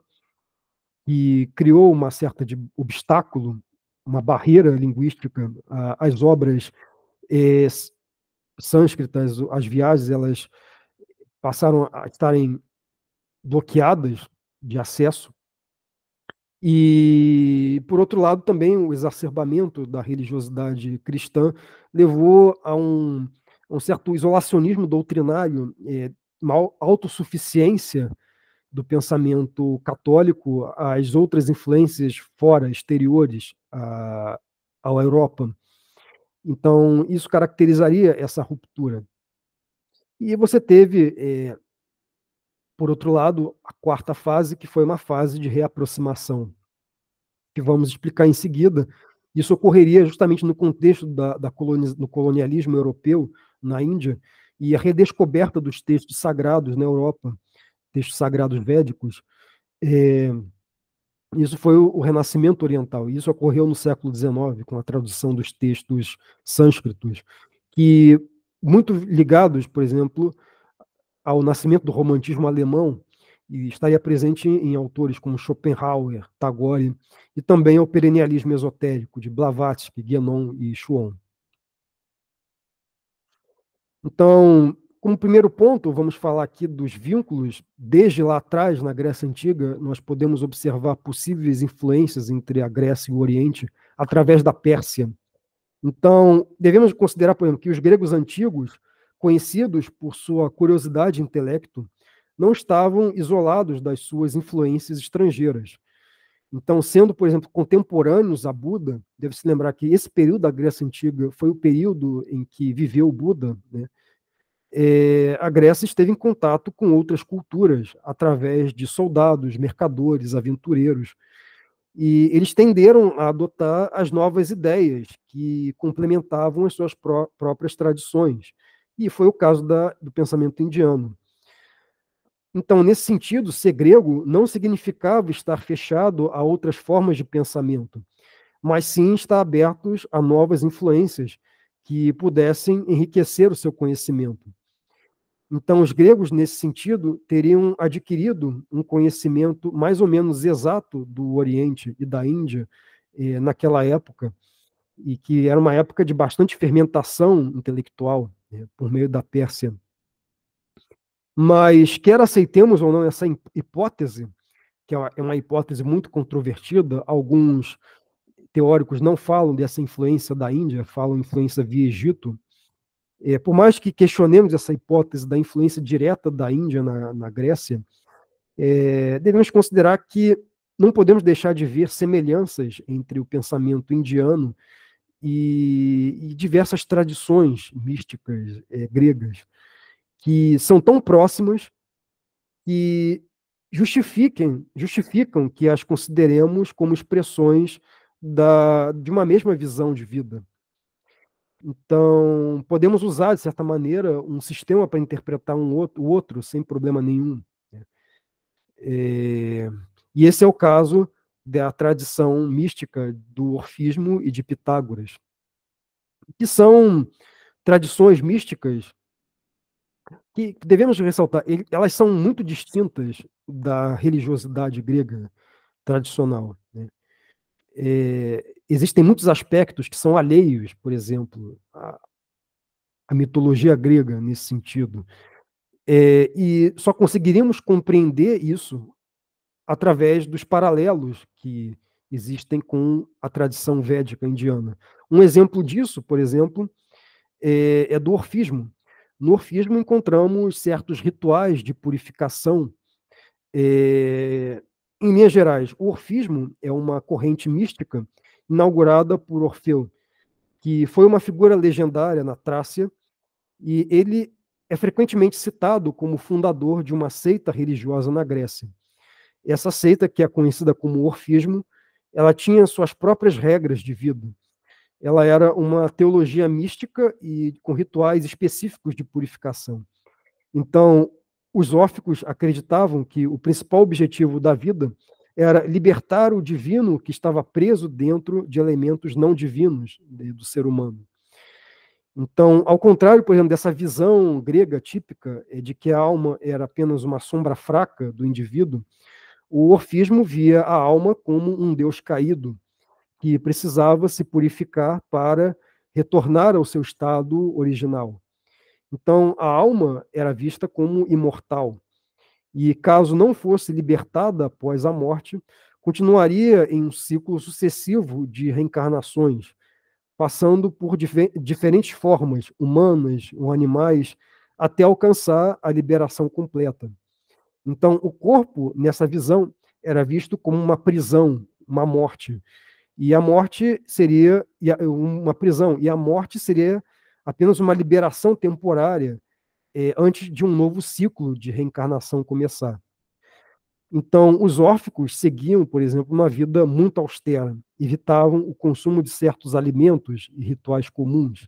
que criou uma certa de obstáculo, uma barreira linguística às obras sânscritas. As viagens, elas passaram a estarem bloqueadas de acesso. E, por outro lado, também o exacerbamento da religiosidade cristã levou a um certo isolacionismo doutrinário, uma autossuficiência do pensamento católico às outras influências fora, exteriores à Europa. Então, isso caracterizaria essa ruptura. E você teve, por outro lado, a quarta fase, que foi uma fase de reaproximação, que vamos explicar em seguida. Isso ocorreria justamente no contexto do colonialismo europeu na Índia e a redescoberta dos textos sagrados na Europa, textos sagrados védicos. Isso foi o Renascimento Oriental. Isso ocorreu no século XIX, com a tradução dos textos sânscritos, que muito ligados, por exemplo, ao nascimento do romantismo alemão, e estaria presente em autores como Schopenhauer, Tagore, e também ao perennialismo esotérico de Blavatsky, Guénon e Schuon. Então, como primeiro ponto, vamos falar aqui dos vínculos. Desde lá atrás, na Grécia Antiga, nós podemos observar possíveis influências entre a Grécia e o Oriente através da Pérsia. Então, devemos considerar, por exemplo, que os gregos antigos, conhecidos por sua curiosidade e intelecto, não estavam isolados das suas influências estrangeiras. Então, sendo, por exemplo, contemporâneos a Buda, deve-se lembrar que esse período da Grécia Antiga foi o período em que viveu o Buda, né? A Grécia esteve em contato com outras culturas através de soldados, mercadores, aventureiros, e eles tenderam a adotar as novas ideias que complementavam as suas próprias tradições. E foi o caso do pensamento indiano. Então, nesse sentido, ser grego não significava estar fechado a outras formas de pensamento, mas sim estar abertos a novas influências que pudessem enriquecer o seu conhecimento. Então, os gregos, nesse sentido, teriam adquirido um conhecimento mais ou menos exato do Oriente e da Índia naquela época, e que era uma época de bastante fermentação intelectual, por meio da Pérsia. Mas, quer aceitemos ou não essa hipótese, que é uma hipótese muito controvertida, alguns teóricos não falam dessa influência da Índia, falam influência via Egito. Por mais que questionemos essa hipótese da influência direta da Índia na Grécia, devemos considerar que não podemos deixar de ver semelhanças entre o pensamento indiano e diversas tradições místicas gregas, que são tão próximas que justificam que as consideremos como expressões de uma mesma visão de vida. Então, podemos usar, de certa maneira, um sistema para interpretar o outro sem problema nenhum. E esse é o caso da tradição mística do orfismo e de Pitágoras, que são tradições místicas que devemos ressaltar, elas são muito distintas da religiosidade grega tradicional, né? Existem muitos aspectos que são alheios, por exemplo, à mitologia grega nesse sentido. E só conseguiríamos compreender isso através dos paralelos que existem com a tradição védica indiana. Um exemplo disso, por exemplo, é do orfismo. No orfismo encontramos certos rituais de purificação. Em linhas gerais, o orfismo é uma corrente mística inaugurada por Orfeu, que foi uma figura legendária na Trácia, e ele é frequentemente citado como fundador de uma seita religiosa na Grécia. Essa seita, que é conhecida como orfismo, ela tinha suas próprias regras de vida. Ela era uma teologia mística e com rituais específicos de purificação. Então, os órficos acreditavam que o principal objetivo da vida era libertar o divino que estava preso dentro de elementos não divinos do ser humano. Então, ao contrário, por exemplo, dessa visão grega típica de que a alma era apenas uma sombra fraca do indivíduo, o orfismo via a alma como um deus caído, que precisava se purificar para retornar ao seu estado original. Então, a alma era vista como imortal. e, caso não fosse libertada após a morte, continuaria em um ciclo sucessivo de reencarnações, passando por diferentes formas, humanas ou animais, até alcançar a liberação completa. Então, o corpo, nessa visão, era visto como uma prisão, uma morte. E a morte seria uma prisão, e a morte seria apenas uma liberação temporária antes de um novo ciclo de reencarnação começar. Então, os órficos seguiam, por exemplo, uma vida muito austera, evitavam o consumo de certos alimentos e rituais comuns,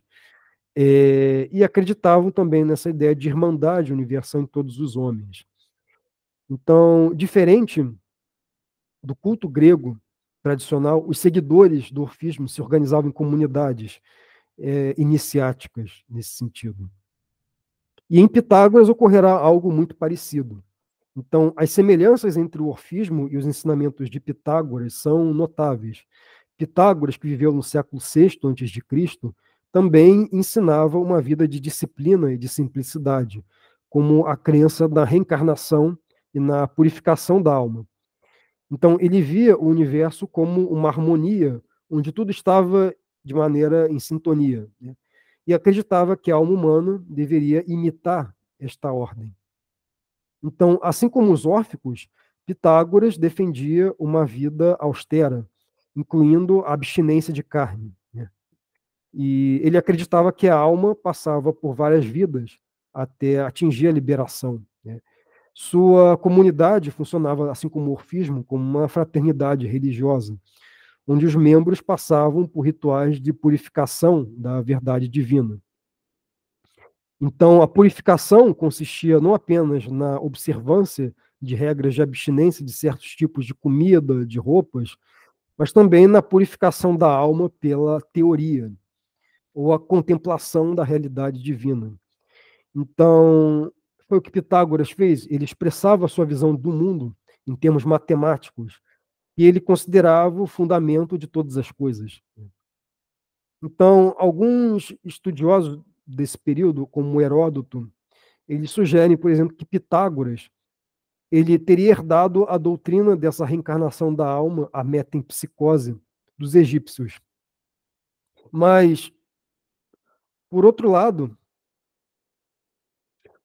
e acreditavam também nessa ideia de irmandade universal em todos os homens. Então, diferente do culto grego tradicional, os seguidores do orfismo se organizavam em comunidades iniciáticas nesse sentido. E em Pitágoras ocorrerá algo muito parecido. Então, as semelhanças entre o orfismo e os ensinamentos de Pitágoras são notáveis. Pitágoras, que viveu no século VI a.C., também ensinava uma vida de disciplina e de simplicidade, como a crença na reencarnação e na purificação da alma. Então, ele via o universo como uma harmonia, onde tudo estava de maneira em sintonia, né? E acreditava que a alma humana deveria imitar esta ordem. Então, assim como os órficos, Pitágoras defendia uma vida austera, incluindo a abstinência de carne, né? E ele acreditava que a alma passava por várias vidas até atingir a liberação, né? Sua comunidade funcionava, assim como o orfismo, como uma fraternidade religiosa, onde os membros passavam por rituais de purificação da verdade divina. Então, a purificação consistia não apenas na observância de regras de abstinência de certos tipos de comida, de roupas, mas também na purificação da alma pela teoria, ou a contemplação da realidade divina. Então, foi o que Pitágoras fez. Ele expressava a sua visão do mundo em termos matemáticos, e ele considerava o fundamento de todas as coisas. Então, alguns estudiosos desse período, como Heródoto, eles sugerem, por exemplo, que Pitágoras ele teria herdado a doutrina dessa reencarnação da alma, a metempsicose, dos egípcios. Mas, por outro lado,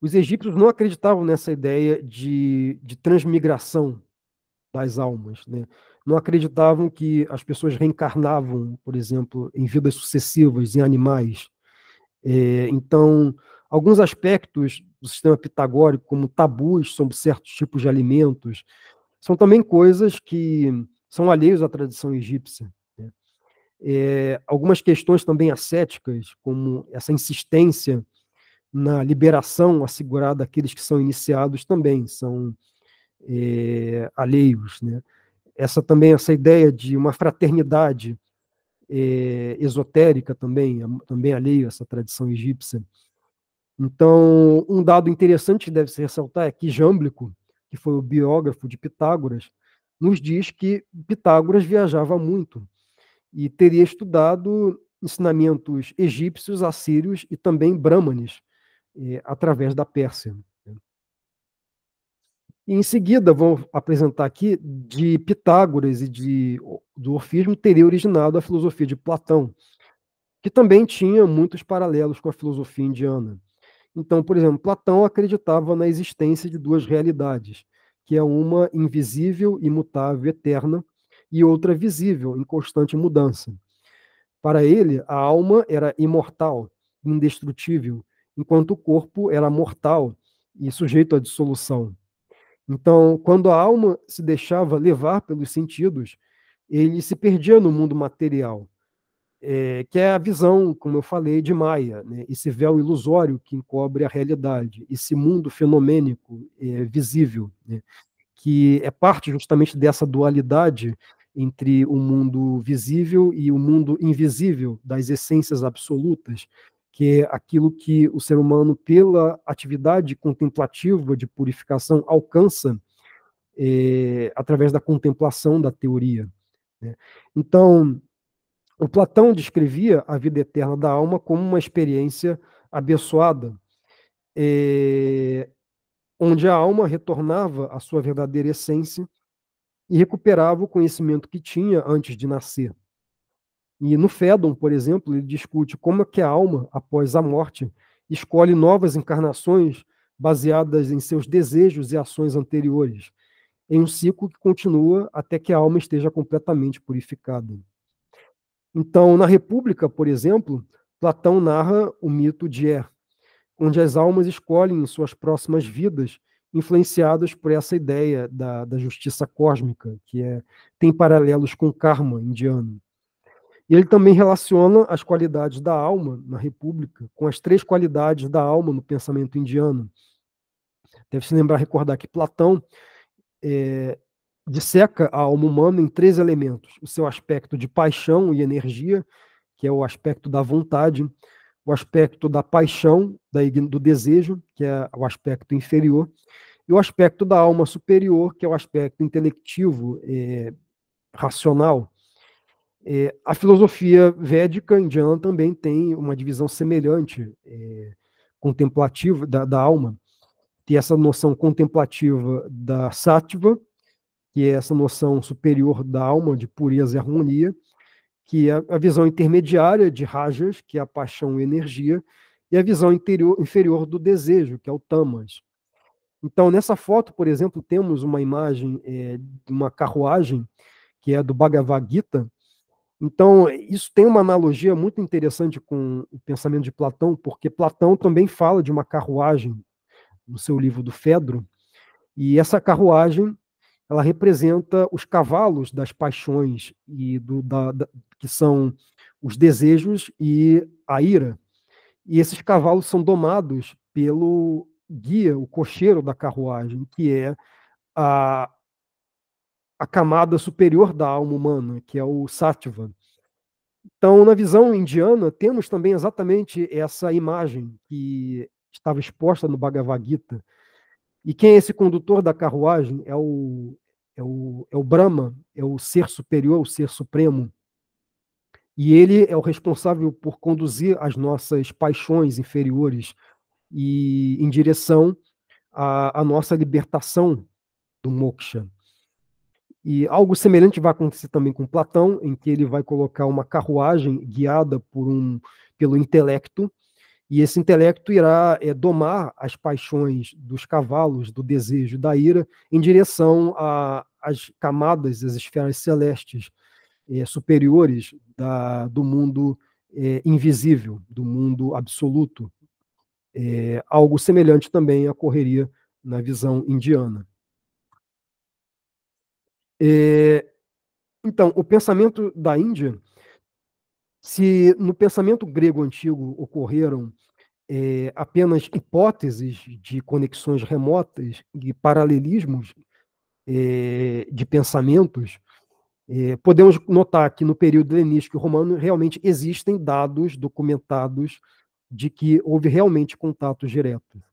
os egípcios não acreditavam nessa ideia de transmigração das almas, né? Não acreditavam que as pessoas reencarnavam, por exemplo, em vidas sucessivas, em animais. Então, alguns aspectos do sistema pitagórico, como tabus sobre certos tipos de alimentos, são também coisas que são alheios à tradição egípcia, né? Algumas questões também ascéticas, como essa insistência na liberação assegurada àqueles que são iniciados, também são alheios, né? Essa ideia de uma fraternidade esotérica também alheio a essa tradição egípcia. Então, um dado interessante que deve se ressaltar é que Jâmblico, que foi o biógrafo de Pitágoras, nos diz que Pitágoras viajava muito e teria estudado ensinamentos egípcios, assírios e também brâmanes, através da Pérsia. E em seguida, vou apresentar aqui de Pitágoras e do orfismo teria originado a filosofia de Platão, que também tinha muitos paralelos com a filosofia indiana. Então, por exemplo, Platão acreditava na existência de duas realidades, que é uma invisível, imutável, eterna, e outra visível, em constante mudança. Para ele, a alma era imortal, indestrutível, enquanto o corpo era mortal e sujeito à dissolução. Então, quando a alma se deixava levar pelos sentidos, ele se perdia no mundo material, que é a visão, como eu falei, de Maia, né? Esse véu ilusório que encobre a realidade, esse mundo fenomênico visível, né? Que é parte justamente dessa dualidade entre o mundo visível e o mundo invisível, das essências absolutas, que é aquilo que o ser humano, pela atividade contemplativa de purificação, alcança através da contemplação da teoria, né? Então, o Platão descrevia a vida eterna da alma como uma experiência abençoada, onde a alma retornava à sua verdadeira essência e recuperava o conhecimento que tinha antes de nascer. E no Fédon, por exemplo, ele discute como é que a alma, após a morte, escolhe novas encarnações baseadas em seus desejos e ações anteriores, em um ciclo que continua até que a alma esteja completamente purificada. Então, na República, por exemplo, Platão narra o mito de onde as almas escolhem suas próximas vidas, influenciadas por essa ideia da justiça cósmica, tem paralelos com o karma indiano. E ele também relaciona as qualidades da alma na República com as três qualidades da alma no pensamento indiano. Deve se lembrar, recordar que Platão disseca a alma humana em três elementos: o seu aspecto de paixão e energia, que é o aspecto da vontade, o aspecto da paixão, do desejo, que é o aspecto inferior, e o aspecto da alma superior, que é o aspecto intelectivo, racional. A filosofia védica indiana também tem uma divisão semelhante, contemplativa, da alma. Tem essa noção contemplativa da sattva, que é essa noção superior da alma, de pureza e harmonia, que é a visão intermediária de rajas, que é a paixão e energia, e a visão inferior do desejo, que é o tamas. Então, nessa foto, por exemplo, temos uma imagem de uma carruagem, que é do Bhagavad Gita. Então, isso tem uma analogia muito interessante com o pensamento de Platão, porque Platão também fala de uma carruagem no seu livro do Fedro, e essa carruagem ela representa os cavalos das paixões e que são os desejos e a ira. E esses cavalos são domados pelo guia, o cocheiro da carruagem, que é a, a camada superior da alma humana, que é o sattva. Então, na visão indiana, temos também exatamente essa imagem que estava exposta no Bhagavad Gita. E quem é esse condutor da carruagem? É o Brahma, é o ser superior, o ser supremo. E ele é o responsável por conduzir as nossas paixões inferiores e em direção à nossa libertação do moksha. E algo semelhante vai acontecer também com Platão, em que ele vai colocar uma carruagem guiada pelo intelecto, e esse intelecto irá domar as paixões dos cavalos, do desejo, da ira, em direção às camadas, às esferas celestes superiores do mundo invisível, do mundo absoluto. Algo semelhante também ocorreria na visão indiana. Então, o pensamento da Índia, se no pensamento grego antigo ocorreram apenas hipóteses de conexões remotas e paralelismos de pensamentos, podemos notar que no período helenístico e romano realmente existem dados documentados de que houve realmente contato direto.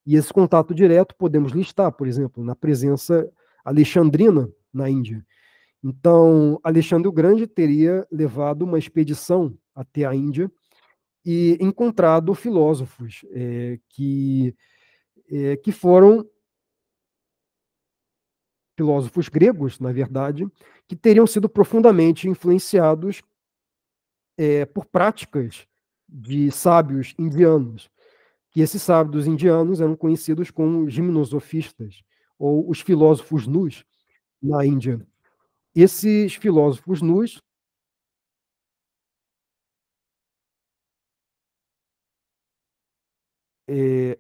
E esse contato direto podemos listar, por exemplo, na presença alexandrina na Índia. Então, Alexandre o Grande teria levado uma expedição até a Índia e encontrado filósofos que foram filósofos gregos, na verdade, que teriam sido profundamente influenciados por práticas de sábios indianos, que esses sábios indianos eram conhecidos como gimnosofistas, ou os filósofos nus na Índia. Esses filósofos nus é,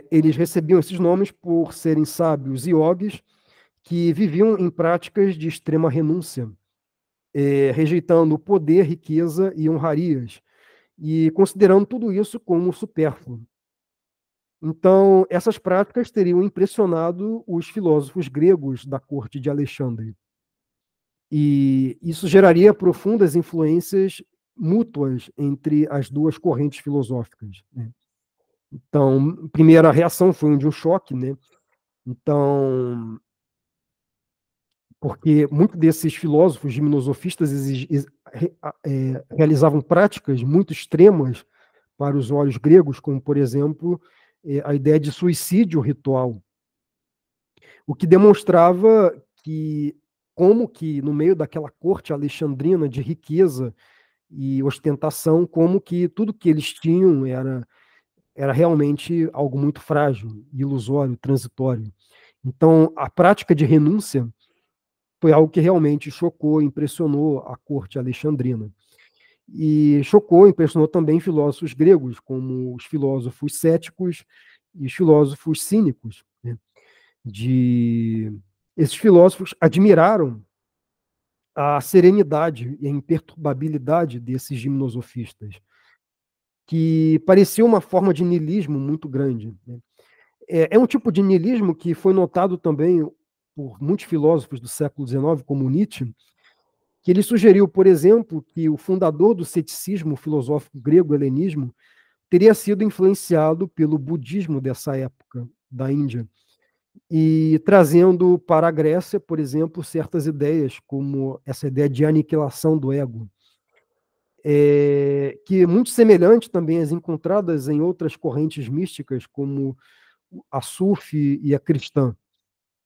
eles recebiam esses nomes por serem sábios yogis que viviam em práticas de extrema renúncia, rejeitando o poder, riqueza e honrarias, e considerando tudo isso como supérfluo. Então, essas práticas teriam impressionado os filósofos gregos da corte de Alexandre. E isso geraria profundas influências mútuas entre as duas correntes filosóficas, né? Então, a primeira reação foi de um choque, né? Então, porque muitos desses filósofos gimnosofistas realizavam práticas muito extremas para os olhos gregos, como, por exemplo, a ideia de suicídio ritual, o que demonstrava que como que no meio daquela corte alexandrina de riqueza e ostentação, como que tudo que eles tinham era realmente algo muito frágil, ilusório, transitório. Então, a prática de renúncia foi algo que realmente chocou, impressionou a corte alexandrina. E chocou, impressionou também filósofos gregos, como os filósofos céticos e os filósofos cínicos, né? Esses filósofos admiraram a serenidade e a imperturbabilidade desses gimnosofistas, que parecia uma forma de niilismo muito grande, né? É um tipo de niilismo que foi notado também por muitos filósofos do século XIX, como Nietzsche, que ele sugeriu, por exemplo, que o fundador do ceticismo filosófico grego, helenismo, teria sido influenciado pelo budismo dessa época, da Índia, e trazendo para a Grécia, por exemplo, certas ideias, como essa ideia de aniquilação do ego, que é muito semelhante também às encontradas em outras correntes místicas, como a Sufi e a cristã.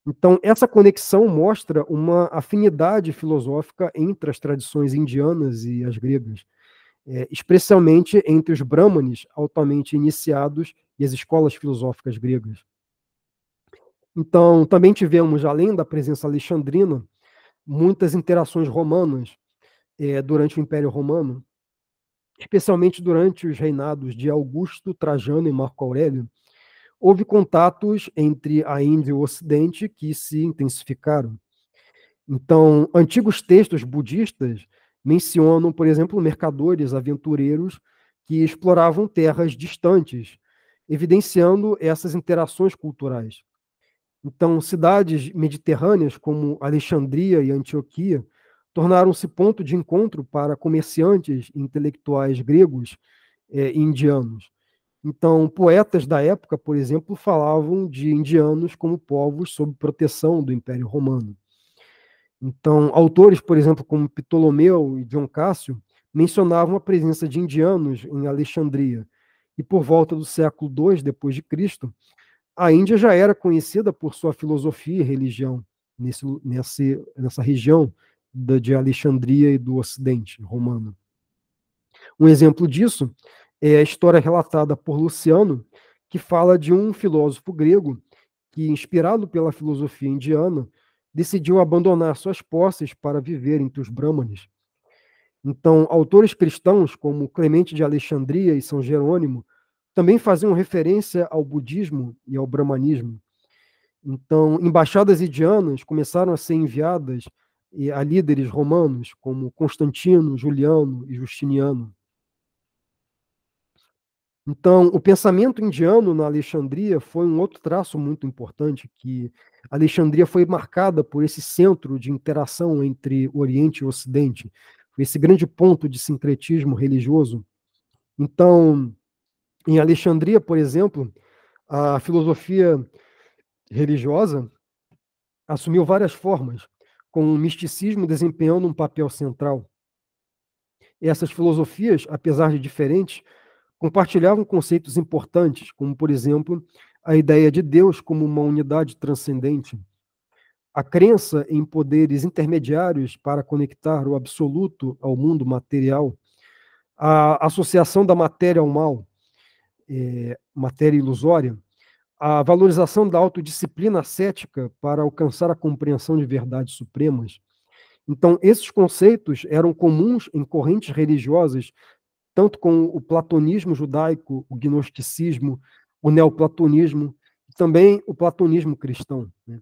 Então, essa conexão mostra uma afinidade filosófica entre as tradições indianas e as gregas, especialmente entre os brahmanes altamente iniciados e as escolas filosóficas gregas. Então, também tivemos, além da presença alexandrina, muitas interações romanas durante o Império Romano, especialmente durante os reinados de Augusto, Trajano e Marco Aurélio. Houve contatos entre a Índia e o Ocidente que se intensificaram. Então, antigos textos budistas mencionam, por exemplo, mercadores, aventureiros que exploravam terras distantes, evidenciando essas interações culturais. Então, cidades mediterrâneas como Alexandria e Antioquia tornaram-se ponto de encontro para comerciantes e intelectuais gregos e indianos. Então, poetas da época, por exemplo, falavam de indianos como povos sob proteção do Império Romano. Então, autores, por exemplo, como Ptolomeu e John Cássio, mencionavam a presença de indianos em Alexandria. E por volta do século II depois de Cristo, a Índia já era conhecida por sua filosofia e religião nessa região de Alexandria e do Ocidente romano. Um exemplo disso é a história relatada por Luciano, que fala de um filósofo grego que, inspirado pela filosofia indiana, decidiu abandonar suas posses para viver entre os brâmanes. Então, autores cristãos como Clemente de Alexandria e São Jerônimo também faziam referência ao budismo e ao brahmanismo. Então, embaixadas indianas começaram a ser enviadas a líderes romanos como Constantino, Juliano e Justiniano. Então, o pensamento indiano na Alexandria foi um outro traço muito importante, que Alexandria foi marcada por esse centro de interação entre Oriente e Ocidente, esse grande ponto de sincretismo religioso. Então, em Alexandria, por exemplo, a filosofia religiosa assumiu várias formas, com o misticismo desempenhando um papel central. E essas filosofias, apesar de diferentes, compartilhavam conceitos importantes, como, por exemplo, a ideia de Deus como uma unidade transcendente, a crença em poderes intermediários para conectar o absoluto ao mundo material, a associação da matéria ao mal, matéria ilusória, a valorização da autodisciplina ascética para alcançar a compreensão de verdades supremas. Então, esses conceitos eram comuns em correntes religiosas, tanto com o platonismo judaico, o gnosticismo, o neoplatonismo, e também o platonismo cristão, né?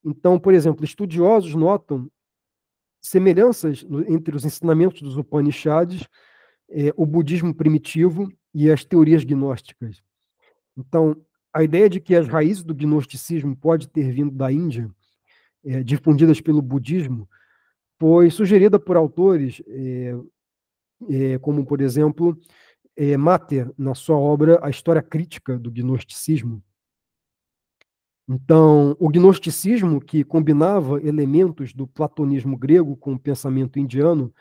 Então, por exemplo, estudiosos notam semelhanças entre os ensinamentos dos Upanishads, o budismo primitivo e as teorias gnósticas. Então, a ideia de que as raízes do gnosticismo pode ter vindo da Índia, difundidas pelo budismo, foi sugerida por autores como, por exemplo, Mater, na sua obra A História Crítica do Gnosticismo. Então, o gnosticismo, que combinava elementos do platonismo grego com o pensamento indiano,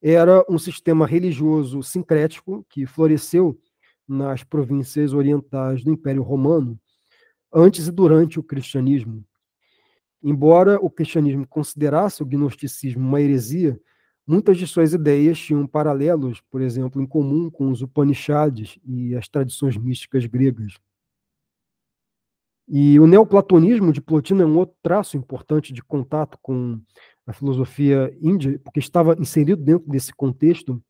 era um sistema religioso sincrético que floresceu nas províncias orientais do Império Romano, antes e durante o cristianismo. Embora o cristianismo considerasse o gnosticismo uma heresia, muitas de suas ideias tinham paralelos, por exemplo, em comum com os Upanishads e as tradições místicas gregas. E o neoplatonismo de Plotino é um outro traço importante de contato com a filosofia índia, porque estava inserido dentro desse contexto.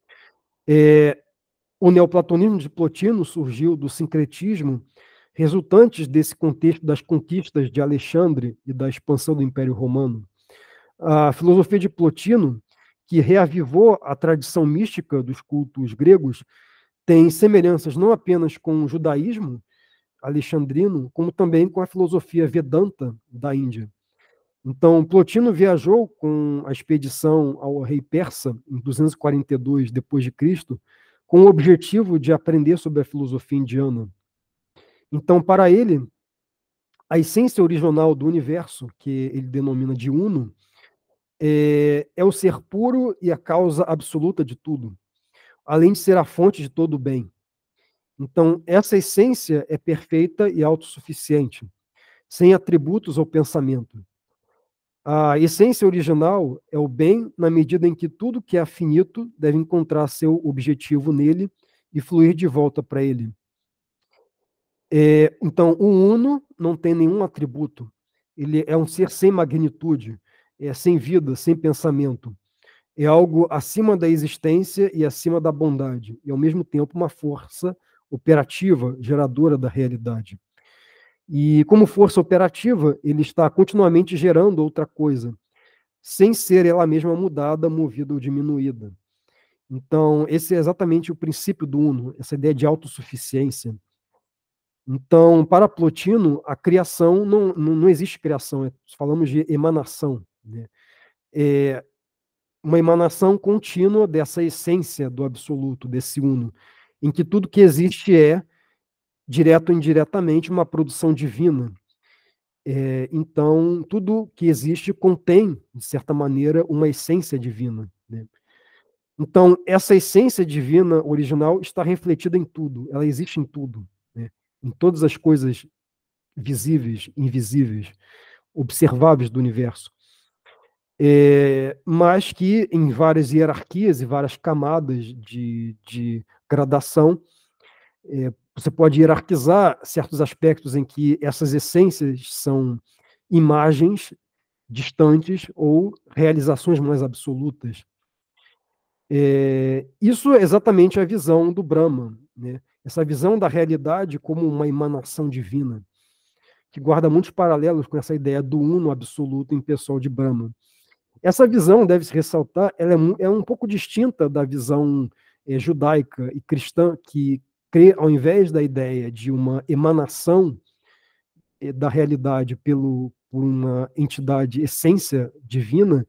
O neoplatonismo de Plotino surgiu do sincretismo resultantes desse contexto das conquistas de Alexandre e da expansão do Império Romano. A filosofia de Plotino, que reavivou a tradição mística dos cultos gregos, tem semelhanças não apenas com o judaísmo alexandrino, como também com a filosofia Vedanta da Índia. Então, Plotino viajou com a expedição ao rei persa em 242 depois de Cristo, com o objetivo de aprender sobre a filosofia indiana. Então, para ele, a essência original do universo, que ele denomina de uno, é o ser puro e a causa absoluta de tudo, além de ser a fonte de todo o bem. Então, essa essência é perfeita e autossuficiente, sem atributos ou pensamento. A essência original é o bem na medida em que tudo que é finito deve encontrar seu objetivo nele e fluir de volta para ele. Então, o uno não tem nenhum atributo. Ele é um ser sem magnitude, sem vida, sem pensamento. É algo acima da existência e acima da bondade, e ao mesmo tempo uma força operativa, geradora da realidade. E como força operativa, ele está continuamente gerando outra coisa, sem ser ela mesma mudada, movida ou diminuída. Então, esse é exatamente o princípio do uno, essa ideia de autossuficiência. Então, para Plotino, a criação não existe criação, falamos de emanação, né? É uma emanação contínua dessa essência do absoluto, desse uno, em que tudo que existe é, direto ou indiretamente, uma produção divina. Então, tudo que existe contém, de certa maneira, uma essência divina, né? Então, essa essência divina original está refletida em tudo, ela existe em tudo, né? Em todas as coisas visíveis, invisíveis, observáveis do universo. Mas que em várias hierarquias e várias camadas de gradação, você pode hierarquizar certos aspectos em que essas essências são imagens distantes ou realizações mais absolutas. Isso é exatamente a visão do Brahma, né? Essa visão da realidade como uma emanação divina, que guarda muitos paralelos com essa ideia do uno absoluto impessoal de Brahma. Essa visão, deve-se ressaltar, ela é um pouco distinta da visão judaica e cristã, que crê, ao invés da ideia de uma emanação da realidade por uma entidade, essência divina,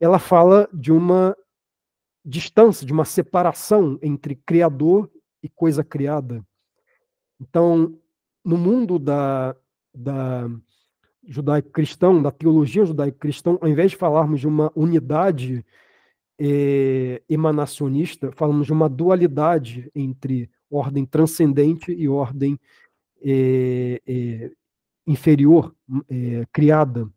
ela fala de uma distância, de uma separação entre criador e coisa criada. Então, no mundo da judaico-cristão, da teologia judaico-cristã, ao invés de falarmos de uma unidade emanacionista, falamos de uma dualidade entre ordem transcendente e ordem inferior, criada.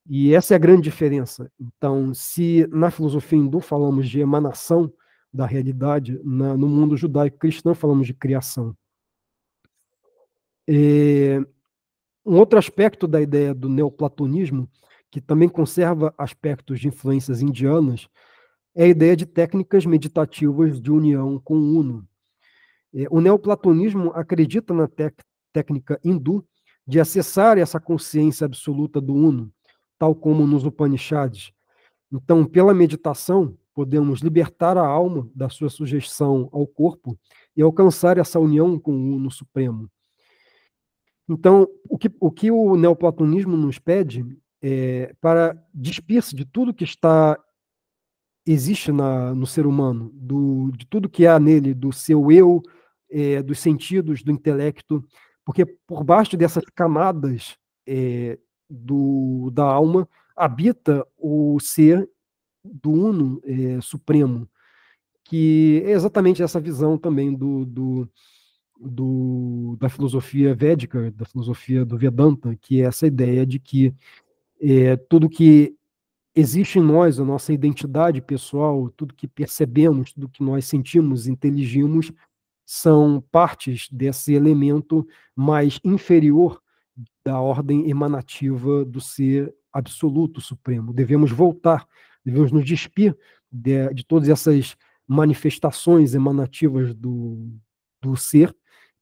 E essa é a grande diferença. Então, se na filosofia hindu falamos de emanação da realidade, no mundo judaico-cristão falamos de criação. Um outro aspecto da ideia do neoplatonismo, que também conserva aspectos de influências indianas, é a ideia de técnicas meditativas de união com o uno. O neoplatonismo acredita na técnica hindu de acessar essa consciência absoluta do uno, tal como nos Upanishads. Então, pela meditação, podemos libertar a alma da sua sujeição ao corpo e alcançar essa união com o uno supremo. Então, o que o neoplatonismo nos pede é para despir-se de tudo que existe no ser humano, de tudo que há nele, do seu eu, dos sentidos, do intelecto, porque por baixo dessas camadas da alma habita o ser do Uno Supremo, que é exatamente essa visão também da filosofia védica, da filosofia do Vedanta, que é essa ideia de que tudo que existe em nós, a nossa identidade pessoal, tudo que percebemos, tudo que nós sentimos, inteligimos, são partes desse elemento mais inferior da ordem emanativa do ser absoluto supremo. Devemos voltar, devemos nos despir de todas essas manifestações emanativas do ser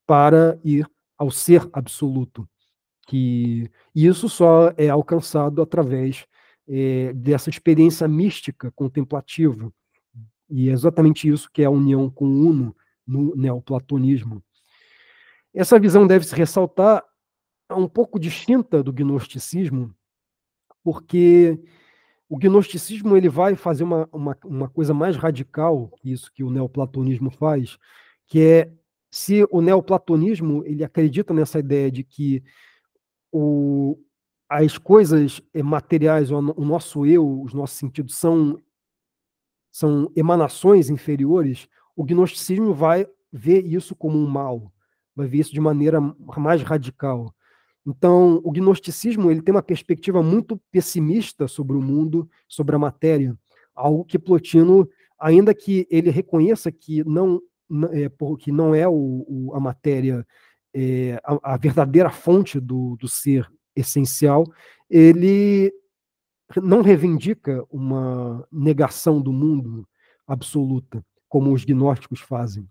para ir ao ser absoluto, que isso só é alcançado através dessa experiência mística contemplativa, e é exatamente isso que é a união com o Uno no neoplatonismo. Essa visão deve se ressaltar um pouco distinta do gnosticismo, porque o gnosticismo ele vai fazer uma coisa mais radical que isso que o neoplatonismo faz, que é se o neoplatonismo ele acredita nessa ideia de que o, as coisas materiais, o nosso eu, os nossos sentidos são emanações inferiores, o gnosticismo vai ver isso como um mal, vai ver isso de maneira mais radical. Então, o gnosticismo ele tem uma perspectiva muito pessimista sobre o mundo, sobre a matéria, algo que Plotino, ainda que ele reconheça que não é a matéria a verdadeira fonte do ser essencial, ele não reivindica uma negação do mundo absoluta, como os gnósticos fazem.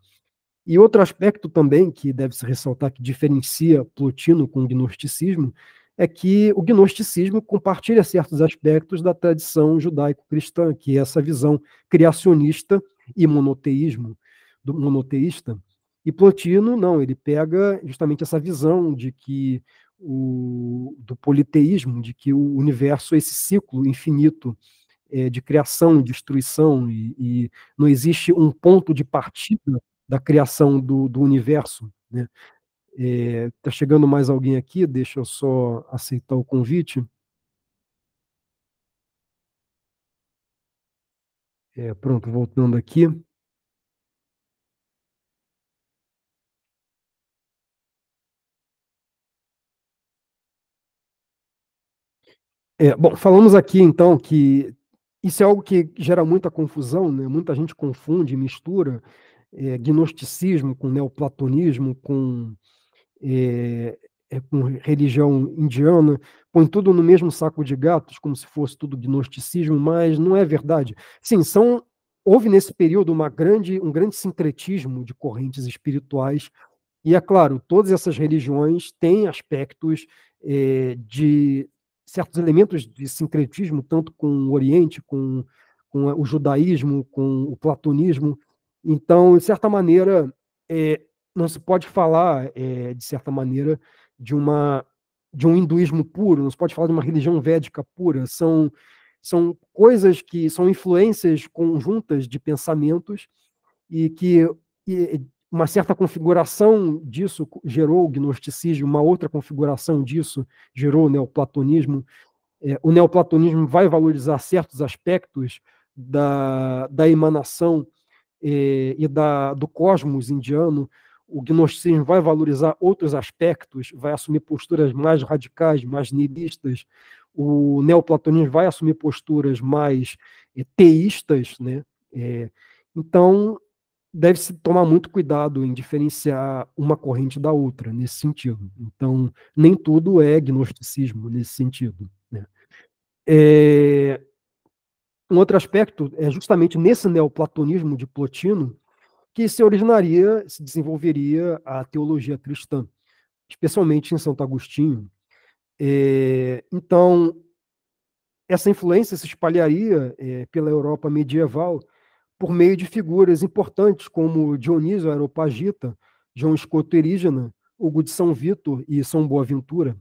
E outro aspecto também que deve se ressaltar, que diferencia Plotino com o gnosticismo, é que o gnosticismo compartilha certos aspectos da tradição judaico-cristã, que é essa visão criacionista e monoteísta. E Plotino, não, ele pega justamente essa visão de que do politeísmo, de que o universo é esse ciclo infinito de criação e destruição, e não existe um ponto de partida da criação do universo. Né? Tá chegando mais alguém aqui, deixa eu só aceitar o convite. Pronto, voltando aqui. Bom, falamos aqui então que isso é algo que gera muita confusão, né? Muita gente confunde, mistura gnosticismo com neoplatonismo, com religião indiana, põe tudo no mesmo saco de gatos, como se fosse tudo gnosticismo, mas não é verdade. Sim, houve nesse período um grande sincretismo de correntes espirituais, e é claro, todas essas religiões têm aspectos de certos elementos de sincretismo, tanto com o Oriente, com o judaísmo, com o platonismo. Então, de certa maneira, não se pode falar, de certa maneira, de de um hinduísmo puro, não se pode falar de uma religião védica pura. São coisas que são influências conjuntas de pensamentos e que uma certa configuração disso gerou o gnosticismo, uma outra configuração disso gerou o neoplatonismo. O neoplatonismo vai valorizar certos aspectos da emanação do cosmos indiano. O gnosticismo vai valorizar outros aspectos, vai assumir posturas mais radicais, mais nihilistas. O neoplatonismo vai assumir posturas mais teístas, né? Então, deve-se tomar muito cuidado em diferenciar uma corrente da outra, nesse sentido. Então, nem tudo é gnosticismo nesse sentido. Né? É, um outro aspecto é justamente nesse neoplatonismo de Plotino que se desenvolveria a teologia cristã, especialmente em Santo Agostinho. Então, essa influência se espalharia pela Europa medieval por meio de figuras importantes como Dionísio Areopagita, João Escoto Erígena, Hugo de São Vítor e São Boaventura.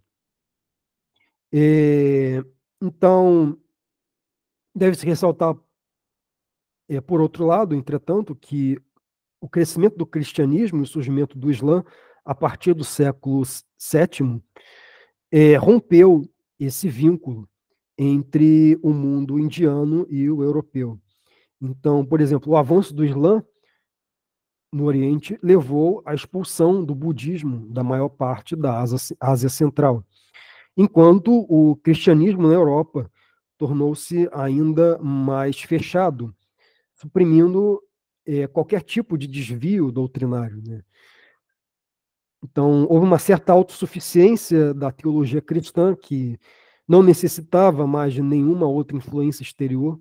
Então, deve-se ressaltar, por outro lado, entretanto, que o crescimento do cristianismo e o surgimento do Islã, a partir do século VII, rompeu esse vínculo entre o mundo indiano e o europeu. Então, por exemplo, o avanço do Islã no Oriente levou à expulsão do budismo da maior parte da Ásia Central, enquanto o cristianismo na Europa tornou-se ainda mais fechado, suprimindo qualquer tipo de desvio doutrinário, né? Então, houve uma certa autossuficiência da teologia cristã, que não necessitava mais de nenhuma outra influência exterior,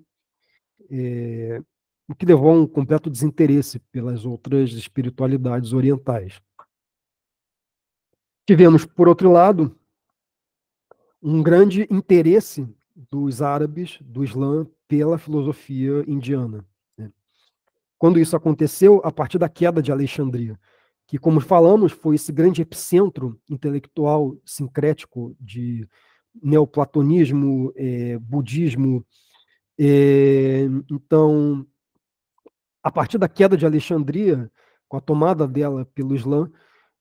o que levou a um completo desinteresse pelas outras espiritualidades orientais. Tivemos, por outro lado, um grande interesse dos árabes, do Islã, pela filosofia indiana, né? Quando isso aconteceu, a partir da queda de Alexandria, que, como falamos, foi esse grande epicentro intelectual sincrético de neoplatonismo, budismo. Então, a partir da queda de Alexandria, com a tomada dela pelo Islã,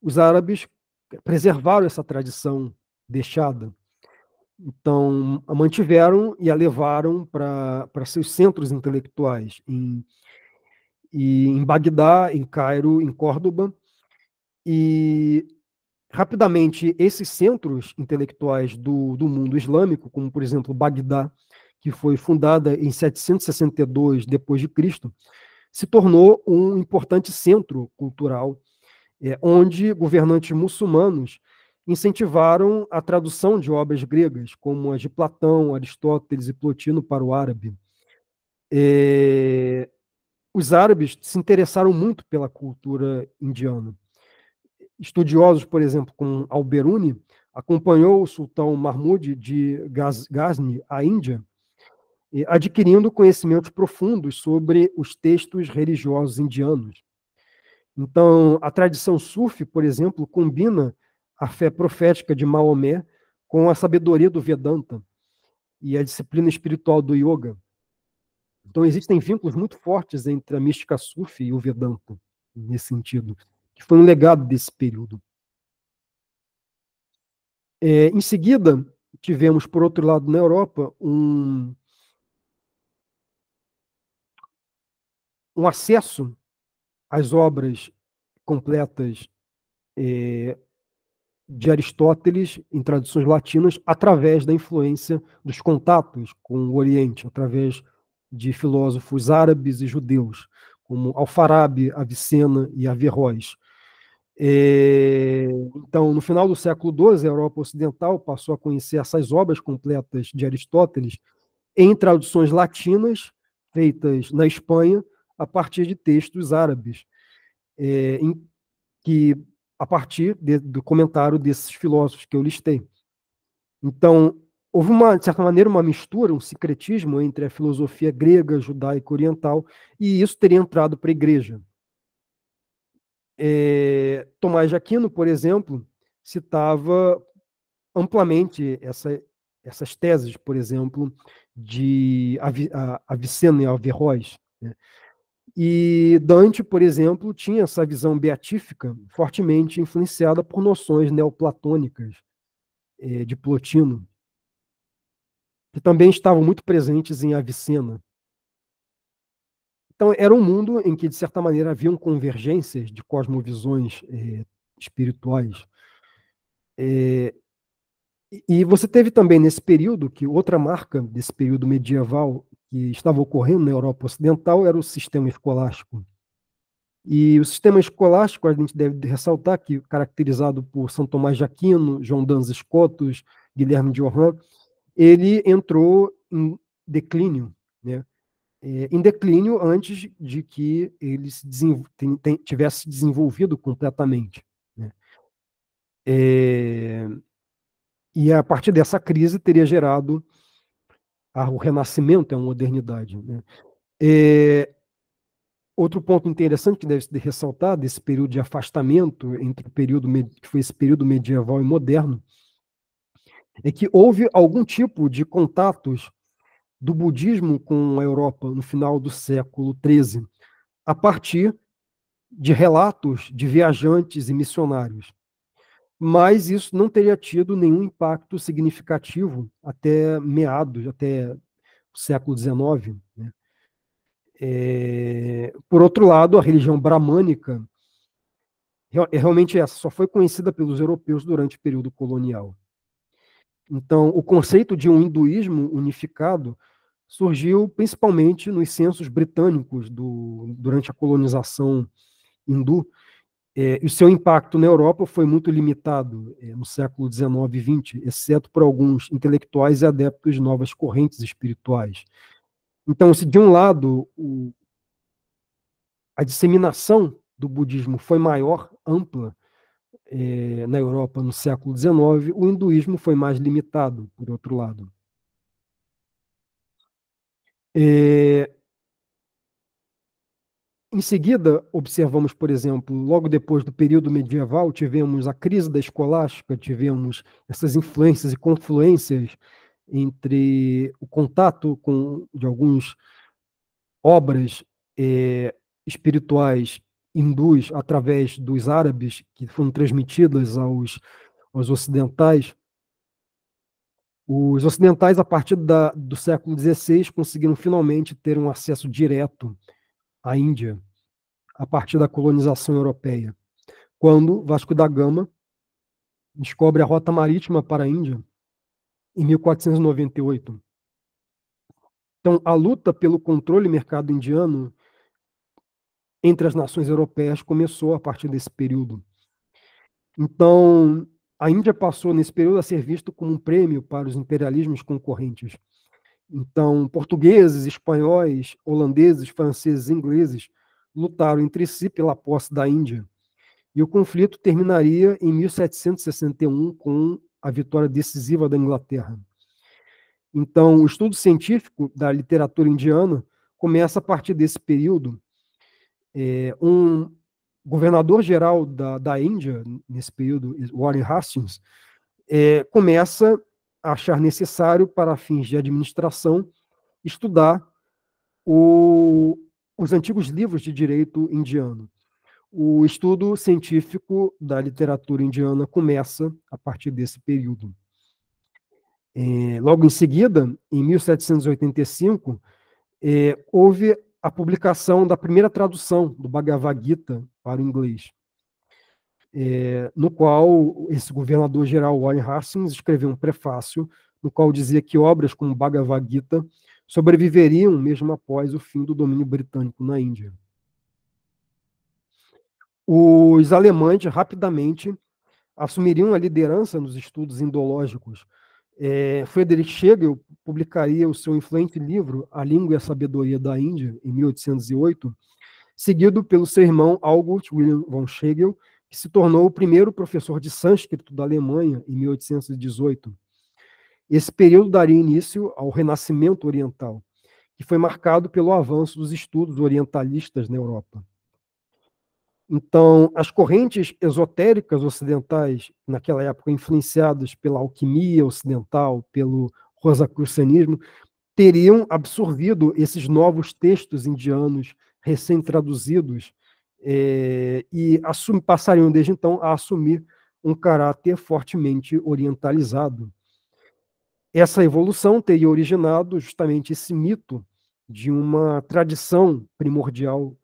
os árabes preservaram essa tradição deixada. Então, a mantiveram e a levaram para seus centros intelectuais, em Bagdá, em Cairo, em Córdoba, e rapidamente esses centros intelectuais do mundo islâmico, como por exemplo Bagdá, que foi fundada em 762 depois de Cristo, se tornou um importante centro cultural, onde governantes muçulmanos incentivaram a tradução de obras gregas, como as de Platão, Aristóteles e Plotino para o árabe. Os árabes se interessaram muito pela cultura indiana. Estudiosos, por exemplo, como Al-Beruni, acompanhou o sultão Mahmud de Ghazni à Índia, adquirindo conhecimentos profundos sobre os textos religiosos indianos. Então, a tradição sufi, por exemplo, combina a fé profética de Maomé com a sabedoria do Vedanta e a disciplina espiritual do yoga. Então, existem vínculos muito fortes entre a mística sufi e o Vedanta, nesse sentido, que foi um legado desse período. Em seguida, tivemos, por outro lado, na Europa, um acesso às obras completas de Aristóteles em traduções latinas através da influência dos contatos com o Oriente, através de filósofos árabes e judeus, como Alfarabi, Avicena e Averroes. Então, no final do século XII, a Europa Ocidental passou a conhecer essas obras completas de Aristóteles em traduções latinas feitas na Espanha a partir de textos árabes, que a partir do comentário desses filósofos que eu listei. Então, houve, de certa maneira, uma mistura, um sincretismo entre a filosofia grega, judaica, oriental, e isso teria entrado para a igreja. Tomás de Aquino, por exemplo, citava amplamente essas teses, por exemplo, de Avicena e Averroes, né? E Dante, por exemplo, tinha essa visão beatífica fortemente influenciada por noções neoplatônicas de Plotino, que também estavam muito presentes em Avicena. Então, era um mundo em que, de certa maneira, haviam convergências de cosmovisões espirituais. E você teve também nesse período, que outra marca desse período medieval que estava ocorrendo na Europa Ocidental era o sistema escolástico. E o sistema escolástico, a gente deve ressaltar que, caracterizado por São Tomás de Aquino, João Duns Scotus, Guilherme de Oran, ele entrou em declínio, né? Em declínio antes de que ele tivesse desenvolvido completamente, né? E a partir dessa crise teria gerado o Renascimento, a modernidade, né? Outro ponto interessante que deve ser ressaltado desse período de afastamento entre o período que foi esse período medieval e moderno é que houve algum tipo de contatos do budismo com a Europa no final do século XIII, a partir de relatos de viajantes e missionários. mas isso não teria tido nenhum impacto significativo até meados, até o século XIX, né? Por outro lado, a religião bramânica realmente essa só foi conhecida pelos europeus durante o período colonial. Então, o conceito de um hinduísmo unificado surgiu principalmente nos censos britânicos durante a colonização hindu, e o seu impacto na Europa foi muito limitado no século XIX e XX, exceto por alguns intelectuais e adeptos de novas correntes espirituais. Então, se de um lado a disseminação do budismo foi maior, ampla, na Europa no século XIX, o hinduísmo foi mais limitado, por outro lado. Em seguida, observamos, por exemplo, logo depois do período medieval, tivemos a crise da escolástica, tivemos essas influências e confluências entre o contato de algumas obras espirituais hindus através dos árabes, que foram transmitidas aos ocidentais. Os ocidentais, a partir do século XVI, conseguiram finalmente ter um acesso direto à Índia, a partir da colonização europeia, quando Vasco da Gama descobre a rota marítima para a Índia em 1498. Então, a luta pelo controle do mercado indiano entre as nações europeias começou a partir desse período. Então, a Índia passou, nesse período, a ser visto como um prêmio para os imperialismos concorrentes. Então, portugueses, espanhóis, holandeses, franceses e ingleses lutaram entre si pela posse da Índia. E o conflito terminaria em 1761 com a vitória decisiva da Inglaterra. Então, o estudo científico da literatura indiana começa a partir desse período. Um governador-geral da Índia, nesse período, Warren Hastings, começa a achar necessário, para fins de administração, estudar os antigos livros de direito indiano. O estudo científico da literatura indiana começa a partir desse período. Logo em seguida, em 1785, houve a publicação da primeira tradução do Bhagavad Gita para o inglês, no qual esse governador-geral Warren Hastings escreveu um prefácio, no qual dizia que obras como Bhagavad Gita sobreviveriam mesmo após o fim do domínio britânico na Índia. Os alemães rapidamente assumiriam a liderança nos estudos indológicos. Friedrich Schlegel publicaria o seu influente livro A Língua e a Sabedoria da Índia, em 1808, seguido pelo seu irmão August Wilhelm von Schlegel, que se tornou o primeiro professor de sânscrito da Alemanha, em 1818. Esse período daria início ao Renascimento Oriental, que foi marcado pelo avanço dos estudos orientalistas na Europa. Então, as correntes esotéricas ocidentais, naquela época influenciadas pela alquimia ocidental, pelo rosacrucianismo, teriam absorvido esses novos textos indianos recém-traduzidos e passariam, desde então, a assumir um caráter fortemente orientalizado. Essa evolução teria originado justamente esse mito de uma tradição primordial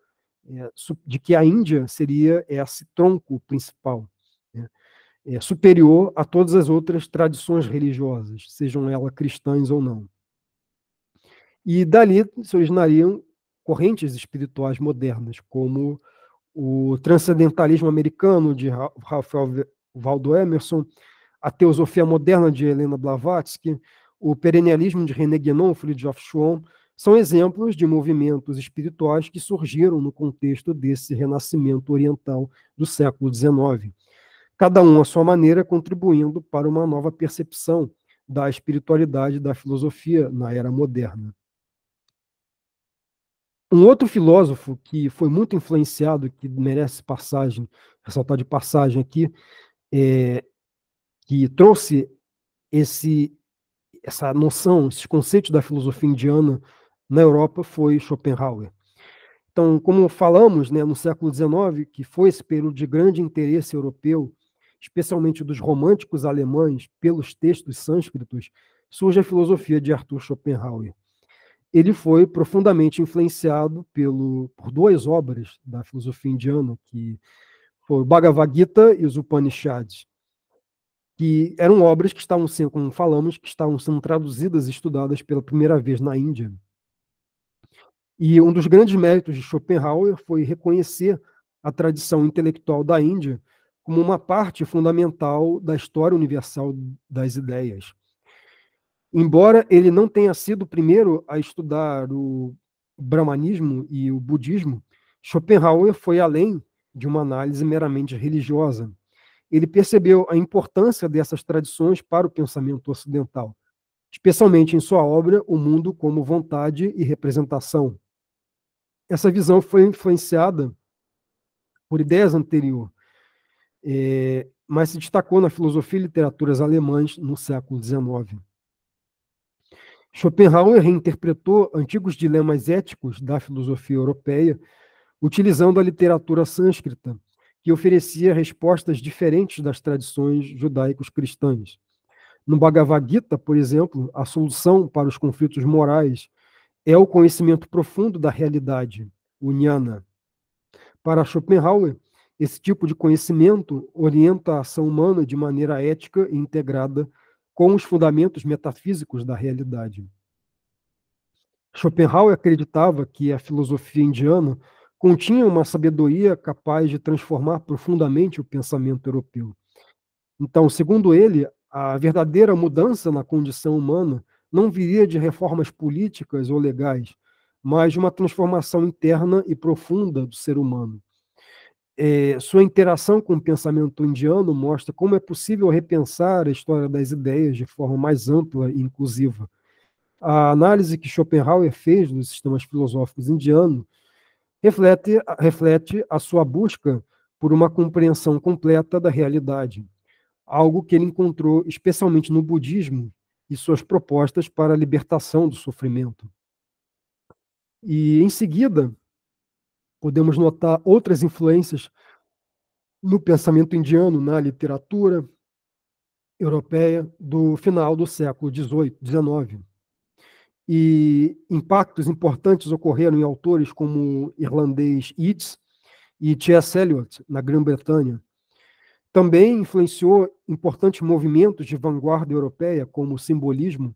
de que a Índia seria esse tronco principal, né, superior a todas as outras tradições religiosas, sejam elas cristãs ou não. E dali se originariam correntes espirituais modernas, como o transcendentalismo americano de Ralph Waldo Emerson, a teosofia moderna de Helena Blavatsky, o perennialismo de René Guénon, Fridtjof Schwann, são exemplos de movimentos espirituais que surgiram no contexto desse renascimento oriental do século XIX, cada um à sua maneira contribuindo para uma nova percepção da espiritualidade e da filosofia na era moderna. Um outro filósofo que foi muito influenciado, que merece ressaltar de passagem aqui, que trouxe essa noção, esses conceitos da filosofia indiana na Europa, foi Schopenhauer. Então, como falamos, né, no século XIX, que foi esse período de grande interesse europeu, especialmente dos românticos alemães, pelos textos sânscritos, surge a filosofia de Arthur Schopenhauer. Ele foi profundamente influenciado por duas obras da filosofia indiana, que foi o Bhagavad Gita e os Upanishads, que eram obras que estavam sendo, como falamos, que estavam sendo traduzidas e estudadas pela primeira vez na Índia. E um dos grandes méritos de Schopenhauer foi reconhecer a tradição intelectual da Índia como uma parte fundamental da história universal das ideias. Embora ele não tenha sido o primeiro a estudar o brahmanismo e o budismo, Schopenhauer foi além de uma análise meramente religiosa. Ele percebeu a importância dessas tradições para o pensamento ocidental, especialmente em sua obra O Mundo como Vontade e Representação. Essa visão foi influenciada por ideias anteriores, mas se destacou na filosofia e literaturas alemãs no século XIX. Schopenhauer reinterpretou antigos dilemas éticos da filosofia europeia, utilizando a literatura sânscrita, que oferecia respostas diferentes das tradições judaicos-cristãs. No Bhagavad Gita, por exemplo, a solução para os conflitos morais é o conhecimento profundo da realidade, o jnana. Para Schopenhauer, esse tipo de conhecimento orienta a ação humana de maneira ética e integrada com os fundamentos metafísicos da realidade. Schopenhauer acreditava que a filosofia indiana continha uma sabedoria capaz de transformar profundamente o pensamento europeu. Então, segundo ele, a verdadeira mudança na condição humana não viria de reformas políticas ou legais, mas de uma transformação interna e profunda do ser humano. Sua interação com o pensamento indiano mostra como é possível repensar a história das ideias de forma mais ampla e inclusiva. A análise que Schopenhauer fez dos sistemas filosóficos indianos reflete a sua busca por uma compreensão completa da realidade, algo que ele encontrou especialmente no budismo e suas propostas para a libertação do sofrimento. E, em seguida, podemos notar outras influências no pensamento indiano, na literatura europeia do final do século XVIII, XIX. E impactos importantes ocorreram em autores como o irlandês Yeats e T.S. Eliot, na Grã-Bretanha. Também influenciou importantes movimentos de vanguarda europeia, como o simbolismo,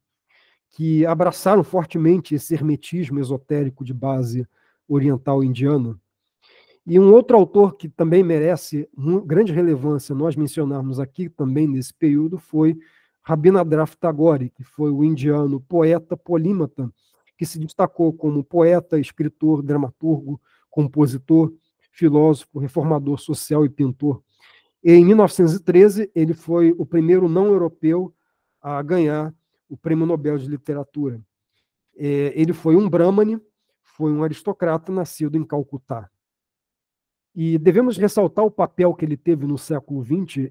que abraçaram fortemente esse hermetismo esotérico de base oriental indiana. E um outro autor que também merece grande relevância nós mencionarmos aqui também nesse período foi Rabindranath Tagore, que foi o indiano poeta polímata, que se destacou como poeta, escritor, dramaturgo, compositor, filósofo, reformador social e pintor. E, em 1913, ele foi o primeiro não-europeu a ganhar o Prêmio Nobel de Literatura. Ele foi um brahmane, foi um aristocrata nascido em Calcutá. E devemos ressaltar o papel que ele teve no século XX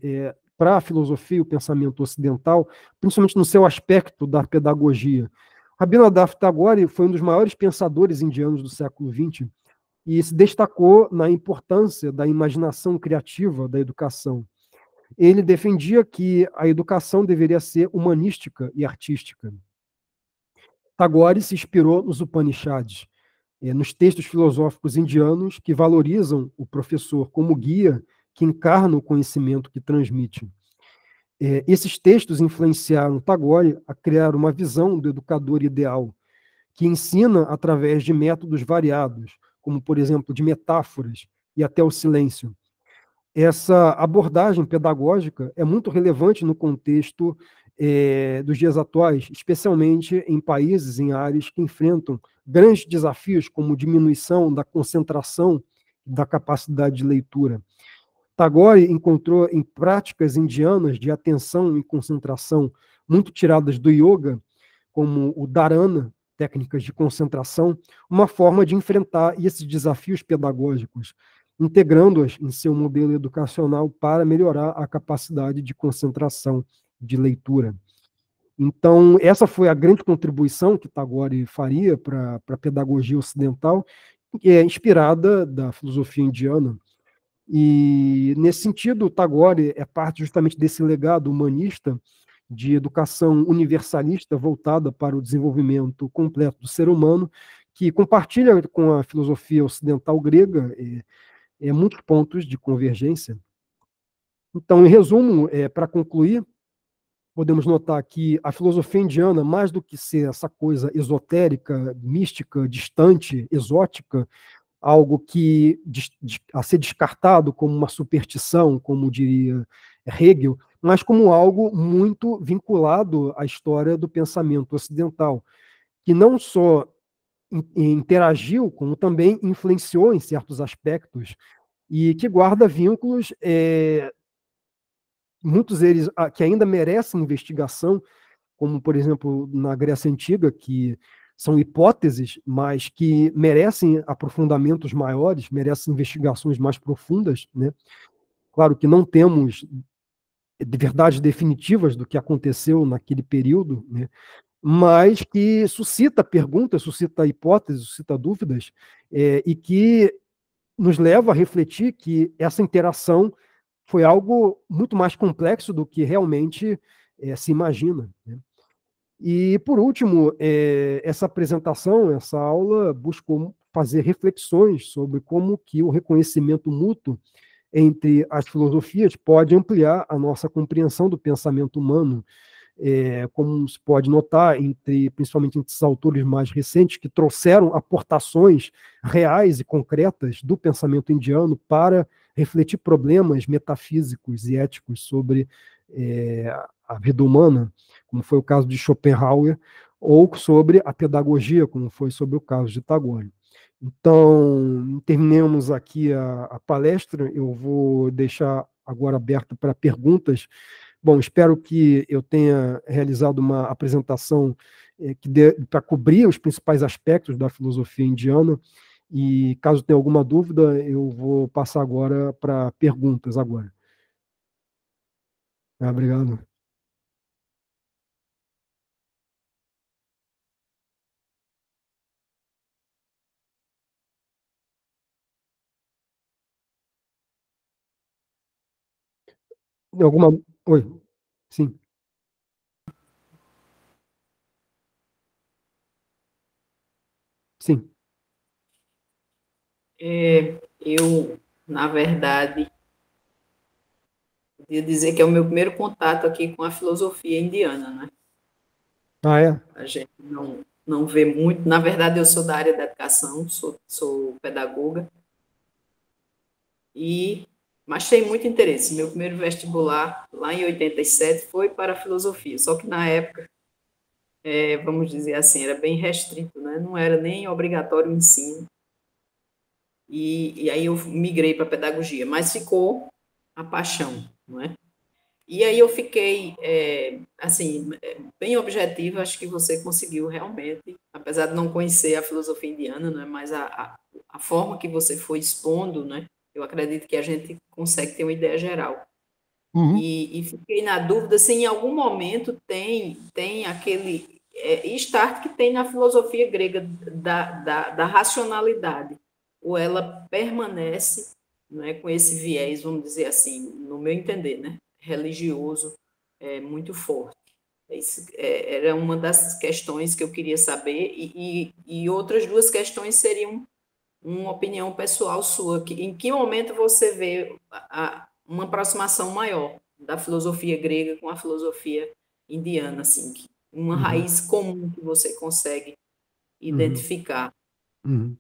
para a filosofia e o pensamento ocidental, principalmente no seu aspecto da pedagogia. Rabindranath Tagore foi um dos maiores pensadores indianos do século XX e se destacou na importância da imaginação criativa da educação. Ele defendia que a educação deveria ser humanística e artística. Tagore se inspirou nos Upanishads, nos textos filosóficos indianos que valorizam o professor como guia que encarna o conhecimento que transmite. Esses textos influenciaram Tagore a criar uma visão do educador ideal, que ensina através de métodos variados, como, por exemplo, de metáforas e até o silêncio. Essa abordagem pedagógica é muito relevante no contexto dos dias atuais, especialmente em países, em áreas que enfrentam grandes desafios, como diminuição da concentração da capacidade de leitura. Tagore encontrou em práticas indianas de atenção e concentração muito tiradas do yoga, como o dharana, técnicas de concentração, uma forma de enfrentar esses desafios pedagógicos, integrando-as em seu modelo educacional para melhorar a capacidade de concentração de leitura. Então, essa foi a grande contribuição que Tagore faria para a pedagogia ocidental, que é inspirada da filosofia indiana. E, nesse sentido, o Tagore é parte justamente desse legado humanista de educação universalista voltada para o desenvolvimento completo do ser humano, que compartilha com a filosofia ocidental grega muitos pontos de convergência. Então, em resumo, para concluir, podemos notar que a filosofia indiana, mais do que ser essa coisa esotérica, mística, distante, exótica, algo que a ser descartado como uma superstição, como diria Hegel, mas como algo muito vinculado à história do pensamento ocidental, que não só interagiu, como também influenciou em certos aspectos e que guarda vínculos, muitos deles que ainda merecem investigação, como, por exemplo, na Grécia Antiga, que são hipóteses, mas que merecem aprofundamentos maiores, merecem investigações mais profundas, né? Claro que não temos de verdades definitivas do que aconteceu naquele período, né? Mas que suscita perguntas, suscita hipóteses, suscita dúvidas, e que nos leva a refletir que essa interação foi algo muito mais complexo do que realmente se imagina, né? E, por último, essa apresentação, essa aula, buscou fazer reflexões sobre como que o reconhecimento mútuo entre as filosofias pode ampliar a nossa compreensão do pensamento humano, como se pode notar, principalmente entre os autores mais recentes, que trouxeram aportações reais e concretas do pensamento indiano para refletir problemas metafísicos e éticos sobre a vida humana, como foi o caso de Schopenhauer, ou sobre a pedagogia, como foi sobre o caso de Tagore. Então, terminemos aqui a palestra. Eu vou deixar agora aberto para perguntas. Bom, espero que eu tenha realizado uma apresentação que dê para cobrir os principais aspectos da filosofia indiana. E caso tenha alguma dúvida, eu vou passar agora para perguntas agora. Obrigado. Alguma. Oi, sim, sim. Eu, na verdade, podia dizer que é o meu primeiro contato aqui com a filosofia indiana, né? Ah, é? A gente não vê muito. Na verdade, eu sou da área da educação, sou pedagoga, e mas tenho muito interesse. Meu primeiro vestibular, lá em 87, foi para a filosofia, só que na época, vamos dizer assim, era bem restrito, né? Não era nem obrigatório o ensino. E aí eu migrei para a pedagogia, mas ficou a paixão, não é? E aí eu fiquei, assim, bem objetiva, acho que você conseguiu realmente, apesar de não conhecer a filosofia indiana, né, mas a forma que você foi expondo, né, eu acredito que a gente consegue ter uma ideia geral. Uhum, E fiquei na dúvida se em algum momento tem aquele start que tem na filosofia grega da racionalidade, ou ela permanece, né, com esse viés, vamos dizer assim, no meu entender, né, religioso muito forte. Isso era uma das questões que eu queria saber, e outras duas questões seriam uma opinião pessoal sua, em que momento você vê uma aproximação maior da filosofia grega com a filosofia indiana, assim, uma uhum, raiz comum que você consegue uhum, identificar. uhum.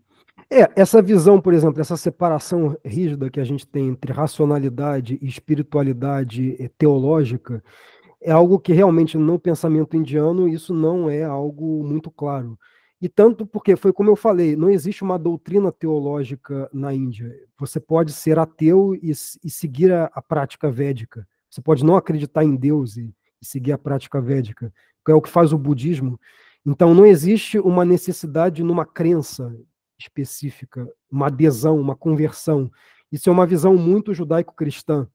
Essa visão, por exemplo, essa separação rígida que a gente tem entre racionalidade e espiritualidade teológica, é algo que realmente no pensamento indiano isso não é algo muito claro. E tanto porque foi como eu falei, não existe uma doutrina teológica na Índia. Você pode ser ateu e seguir a prática védica. Você pode não acreditar em Deus e seguir a prática védica, que é o que faz o budismo. Então não existe uma necessidade numa crença específica, uma adesão, uma conversão. Isso é uma visão muito judaico-cristã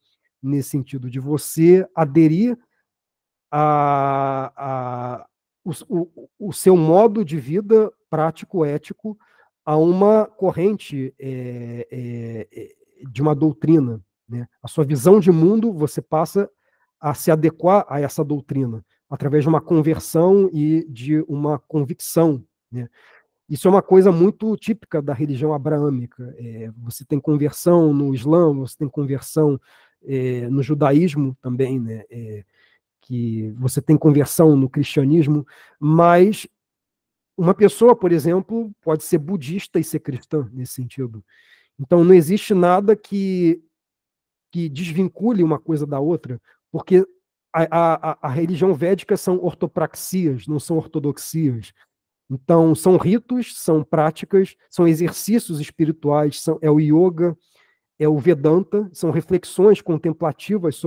nesse sentido de você aderir a, o seu modo de vida prático, ético, a uma corrente de uma doutrina, né? A sua visão de mundo, você passa a se adequar a essa doutrina, através de uma conversão e de uma convicção, né? Isso é uma coisa muito típica da religião abraâmica. Você tem conversão no Islã, você tem conversão no judaísmo também, né? Que você tem conversão no cristianismo, mas uma pessoa, por exemplo, pode ser budista e ser cristã nesse sentido. Então, não existe nada que desvincule uma coisa da outra, porque a religião védica são ortopraxias, não são ortodoxias. Então, são ritos, são práticas, são exercícios espirituais, é o yoga, é o Vedanta, são reflexões contemplativas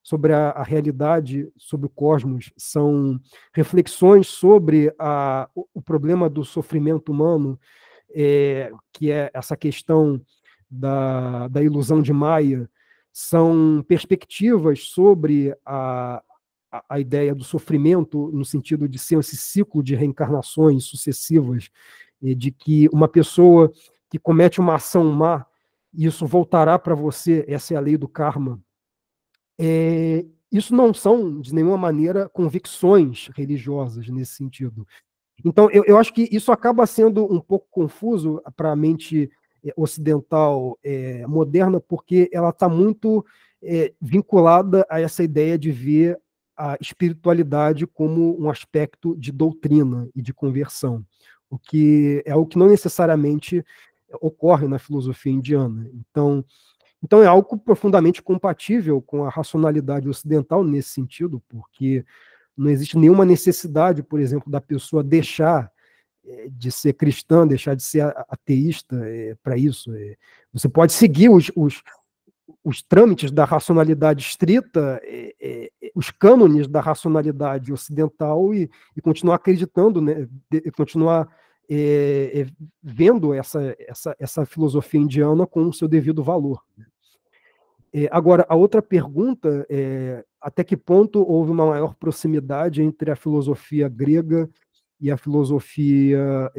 sobre a realidade, sobre o cosmos, são reflexões sobre o problema do sofrimento humano, que é essa questão da ilusão de Maia, são perspectivas sobre a ideia do sofrimento, no sentido de ser esse ciclo de reencarnações sucessivas, de que uma pessoa que comete uma ação má, isso voltará para você, essa é a lei do karma. Isso não são, de nenhuma maneira, convicções religiosas nesse sentido. Então, eu acho que isso acaba sendo um pouco confuso para a mente ocidental moderna, porque ela está muito vinculada a essa ideia de ver a espiritualidade como um aspecto de doutrina e de conversão, o que é algo que não necessariamente ocorre na filosofia indiana. Então é algo profundamente compatível com a racionalidade ocidental nesse sentido, porque não existe nenhuma necessidade, por exemplo, da pessoa deixar de ser cristã, deixar de ser ateísta para isso. Você pode seguir os trâmites da racionalidade estrita, os cânones da racionalidade ocidental e continuar acreditando, né, continuar vendo essa filosofia indiana com o seu devido valor. Agora, a outra pergunta é até que ponto houve uma maior proximidade entre a filosofia grega e a filosofia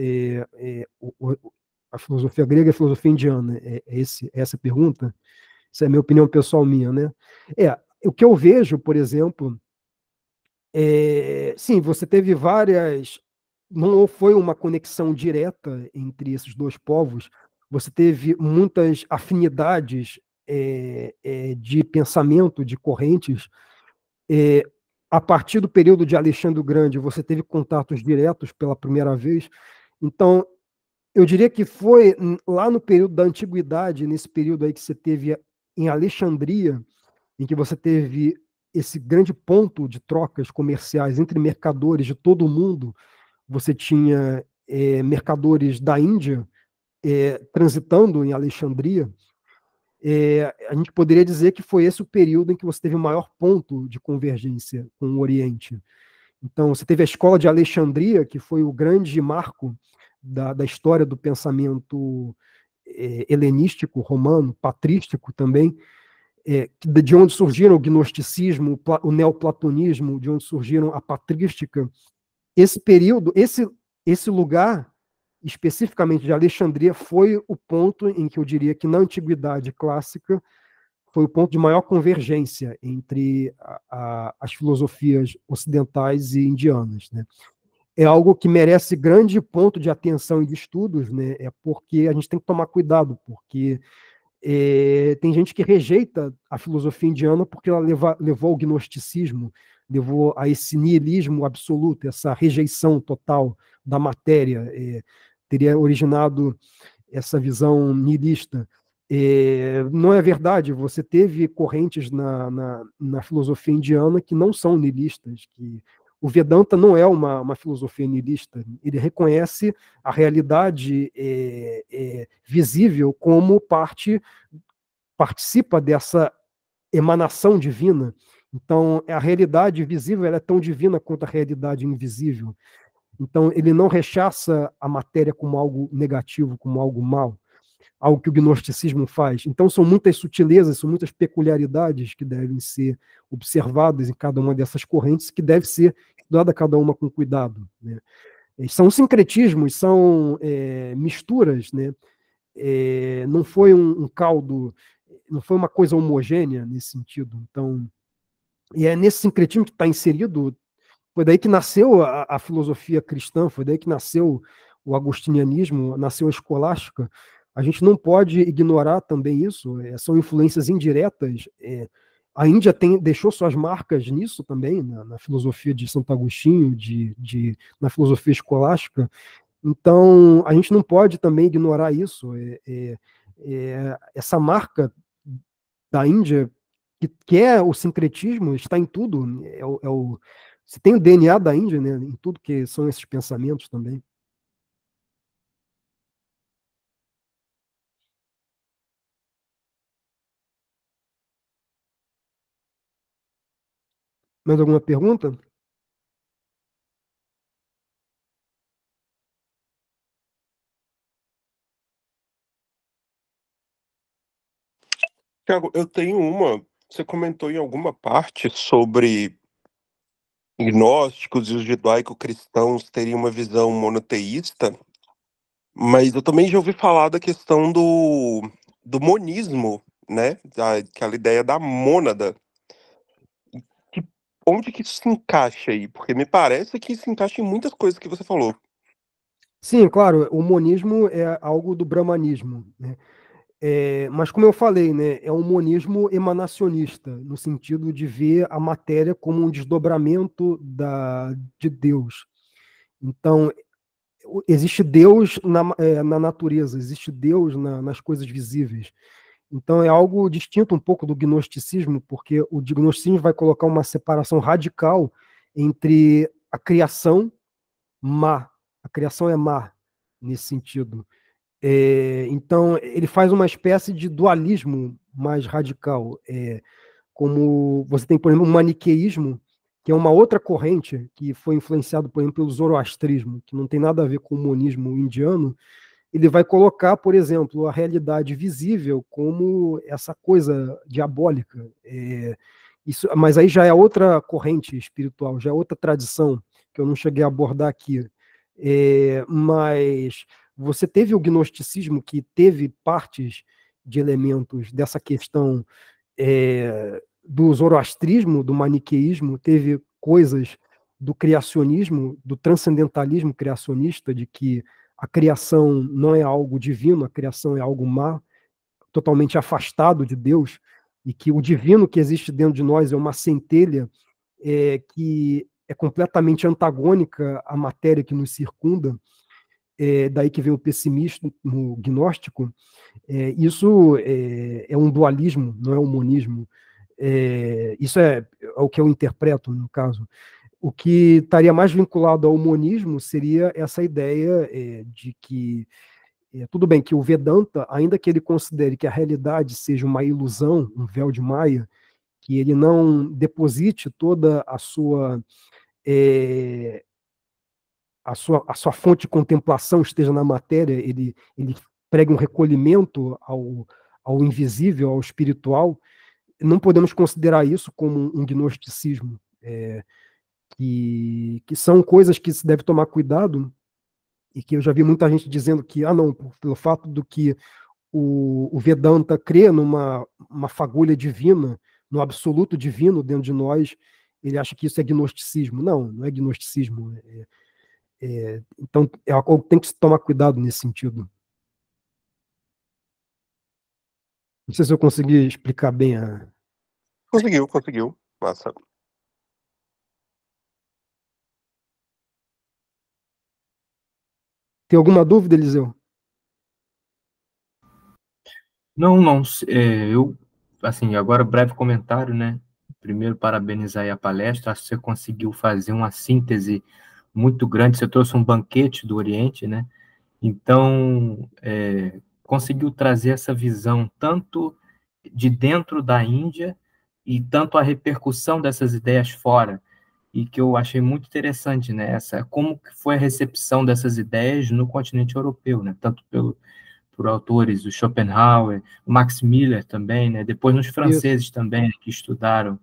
grega e a filosofia indiana? Essa a pergunta? Essa é a minha opinião pessoal minha, né? O que eu vejo, por exemplo, sim, você teve várias, não foi uma conexão direta entre esses dois povos, você teve muitas afinidades de pensamento, de correntes. A partir do período de Alexandre o Grande, você teve contatos diretos pela primeira vez. Então, eu diria que foi lá no período da Antiguidade, nesse período aí que você teve em Alexandria, em que você teve esse grande ponto de trocas comerciais entre mercadores de todo o mundo. Você tinha mercadores da Índia transitando em Alexandria. A gente poderia dizer que foi esse o período em que você teve o maior ponto de convergência com o Oriente. Então, você teve a escola de Alexandria, que foi o grande marco da história do pensamento helenístico, romano, patrístico também, de onde surgiram o gnosticismo, o neoplatonismo, de onde surgiram a patrística. Esse período, esse lugar, especificamente de Alexandria, foi o ponto em que eu diria que na antiguidade clássica foi o ponto de maior convergência entre as filosofias ocidentais e indianas, né? É algo que merece grande ponto de atenção e de estudos, né? Porque a gente tem que tomar cuidado, porque tem gente que rejeita a filosofia indiana porque ela levou ao gnosticismo, levou a esse niilismo absoluto, essa rejeição total da matéria, teria originado essa visão niilista. Não é verdade, você teve correntes na filosofia indiana que não são niilistas, que o Vedanta não é uma filosofia niilista, ele reconhece a realidade visível como participa dessa emanação divina. Então, a realidade visível ela é tão divina quanto a realidade invisível. Então, ele não rechaça a matéria como algo negativo, como algo mal, algo que o gnosticismo faz. Então, são muitas sutilezas, são muitas peculiaridades que devem ser observadas em cada uma dessas correntes, que deve ser estudada cada uma com cuidado, né? São sincretismos, são misturas, né? Não foi um caldo não foi uma coisa homogênea nesse sentido. Então, e é nesse sincretismo que está inserido, foi daí que nasceu a filosofia cristã, foi daí que nasceu o agostinianismo, nasceu a escolástica. A gente não pode ignorar também isso, são influências indiretas. A Índia deixou suas marcas nisso também, na filosofia de Santo Agostinho, na filosofia escolástica. Então, a gente não pode também ignorar isso. Essa marca da Índia, que é o sincretismo, está em tudo. Você tem o DNA da Índia, né, em tudo que são esses pensamentos também. Mais alguma pergunta? Tiago, eu tenho uma. Você comentou em alguma parte sobre gnósticos e os judaico-cristãos teriam uma visão monoteísta, mas eu também já ouvi falar da questão do monismo, né? Aquela ideia da mônada. Que- Onde que isso se encaixa aí? Porque me parece que se encaixa em muitas coisas que você falou. Sim, claro, o monismo é algo do brahmanismo, né? Mas como eu falei, né, é um monismo emanacionista, no sentido de ver a matéria como um desdobramento de Deus. Então, existe Deus na natureza, existe Deus nas coisas visíveis. Então, é algo distinto um pouco do gnosticismo, porque o gnosticismo vai colocar uma separação radical entre a criação má. A criação é má, nesse sentido. Então, ele faz uma espécie de dualismo mais radical. Como você tem, por exemplo, o maniqueísmo, que é uma outra corrente que foi influenciado, por exemplo, pelo zoroastrismo, que não tem nada a ver com o monismo indiano. Ele vai colocar, por exemplo, a realidade visível como essa coisa diabólica. Mas aí já é outra corrente espiritual, já é outra tradição que eu não cheguei a abordar aqui. Mas você teve o gnosticismo que teve partes de elementos dessa questão do zoroastrismo, do maniqueísmo, teve coisas do criacionismo, do transcendentalismo criacionista, de que a criação não é algo divino, a criação é algo má, totalmente afastado de Deus, e que o divino que existe dentro de nós é uma centelha que é completamente antagônica à matéria que nos circunda. Daí que vem o pessimismo gnóstico. Isso é um dualismo, não é um monismo. Isso é o que eu interpreto, no caso. O que estaria mais vinculado ao monismo seria essa ideia de que, tudo bem, que o Vedanta, ainda que ele considere que a realidade seja uma ilusão, um véu de Maia, que ele não deposite toda a sua fonte de contemplação esteja na matéria, ele prega um recolhimento ao invisível, ao espiritual. Não podemos considerar isso como um gnosticismo, que são coisas que se deve tomar cuidado, e que eu já vi muita gente dizendo que, não, pelo fato do que o Vedanta crê uma fagulha divina, no absoluto divino dentro de nós, ele acha que isso é gnosticismo. Não, não é gnosticismo. Então, é algo que tem que se tomar cuidado nesse sentido. Não sei se eu consegui explicar bem. Conseguiu. Massa. Tem alguma dúvida, Eliseu? Não, eu, assim, agora breve comentário, né? Primeiro, parabenizar aí a palestra, acho que você conseguiu fazer uma síntese muito grande, você trouxe um banquete do Oriente, né? Então, conseguiu trazer essa visão tanto de dentro da Índia e tanto a repercussão dessas ideias fora, e que eu achei muito interessante, né? Como que foi a recepção dessas ideias no continente europeu, né? Tanto por autores, o Schopenhauer, o Max Miller também, né? Depois nos franceses Isso. também, né, que estudaram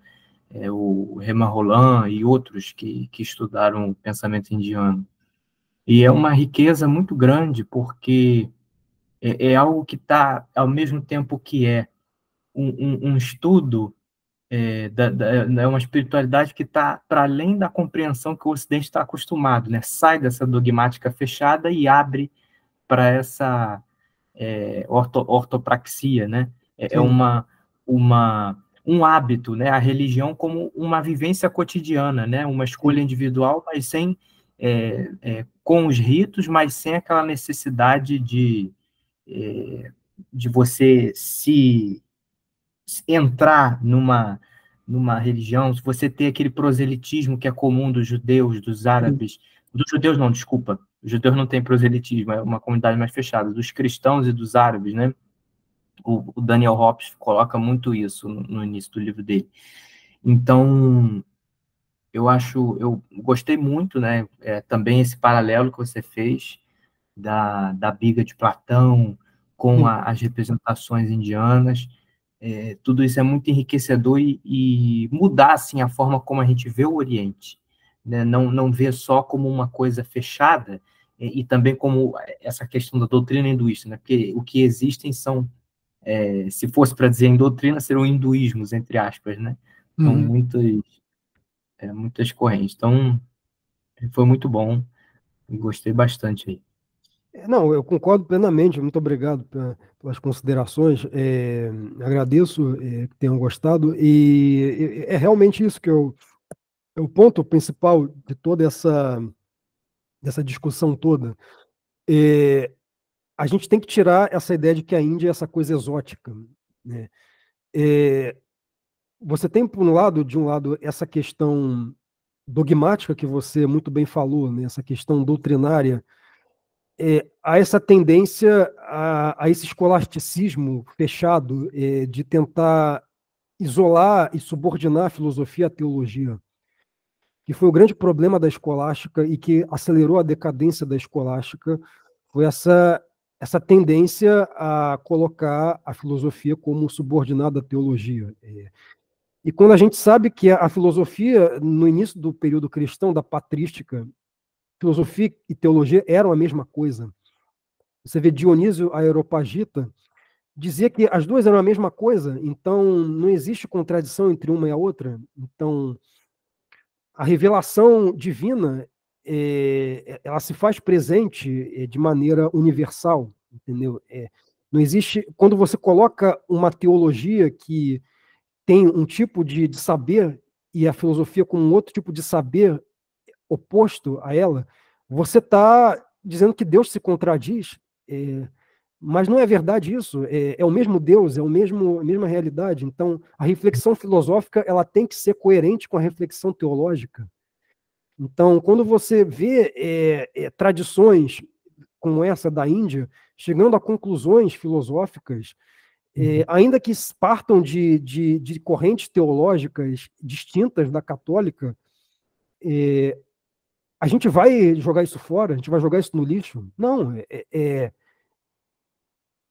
o Raymond Roland e outros que estudaram o pensamento indiano. E é uma riqueza muito grande, porque é algo que está, ao mesmo tempo que um estudo é uma espiritualidade que está para além da compreensão que o Ocidente está acostumado, né? Sai dessa dogmática fechada e abre para essa ortopraxia, né? É um hábito, né? A religião como uma vivência cotidiana, né? Uma escolha individual, mas sem com os ritos, mas sem aquela necessidade de você se entrar numa religião, se você ter aquele proselitismo que é comum dos judeus, dos árabes, dos judeus não, desculpa, os judeus não têm proselitismo, é uma comunidade mais fechada, dos cristãos e dos árabes, né? O Daniel Hobbes coloca muito isso no início do livro dele. Então, eu gostei muito, né? Também esse paralelo que você fez da Biga de Platão com as representações indianas. Tudo isso é muito enriquecedor e mudar assim, a forma como a gente vê o Oriente. Né? Não ver só como uma coisa fechada e também como essa questão da doutrina hinduísta, né? Porque o que existem são, se fosse para dizer em doutrina, seriam hinduísmos, entre aspas, né? São muitas correntes. Então, foi muito bom, gostei bastante aí. Não, eu concordo plenamente. Muito obrigado pelas considerações. Agradeço que tenham gostado. E é realmente isso que é o ponto principal de toda dessa discussão toda. A gente tem que tirar essa ideia de que a Índia é essa coisa exótica, né? Você tem, de um lado, essa questão dogmática que você muito bem falou, né? Essa questão doutrinária, há essa tendência a esse escolasticismo fechado, de tentar isolar e subordinar a filosofia à teologia, que foi o grande problema da escolástica e que acelerou a decadência da escolástica, foi essa tendência a colocar a filosofia como subordinada à teologia. E quando a gente sabe que a filosofia, no início do período cristão, da patrística, filosofia e teologia eram a mesma coisa. Você vê Dionísio Areopagita, dizia que as duas eram a mesma coisa, então não existe contradição entre uma e a outra. Então, a revelação divina, ela se faz presente de maneira universal, entendeu? Não existe, quando você coloca uma teologia que tem um tipo de saber e a filosofia com um outro tipo de saber oposto a ela, você está dizendo que Deus se contradiz, mas não é verdade isso. É o mesmo Deus, a mesma realidade. Então, a reflexão filosófica ela tem que ser coerente com a reflexão teológica. Então, quando você vê tradições como essa da Índia chegando a conclusões filosóficas, ainda que partam de correntes teológicas distintas da católica, a gente vai jogar isso fora? A gente vai jogar isso no lixo? Não,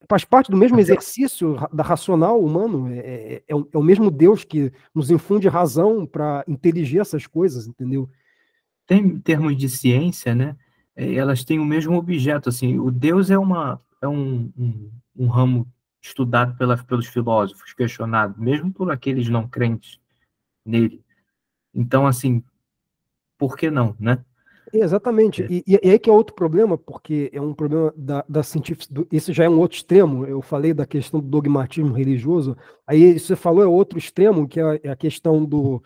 faz parte do mesmo exercício da racional humano, é o mesmo Deus que nos infunde razão para inteligir essas coisas, entendeu? Em termos de ciência, né, elas têm o mesmo objeto, assim, o Deus é um ramo estudado pelos filósofos, questionado, mesmo por aqueles não crentes nele. Então, assim, por que não, né? Exatamente. E aí que é outro problema, porque é um problema da cientificidade. Esse já é um outro extremo. Eu falei da questão do dogmatismo religioso. Aí você falou é outro extremo, que é a questão do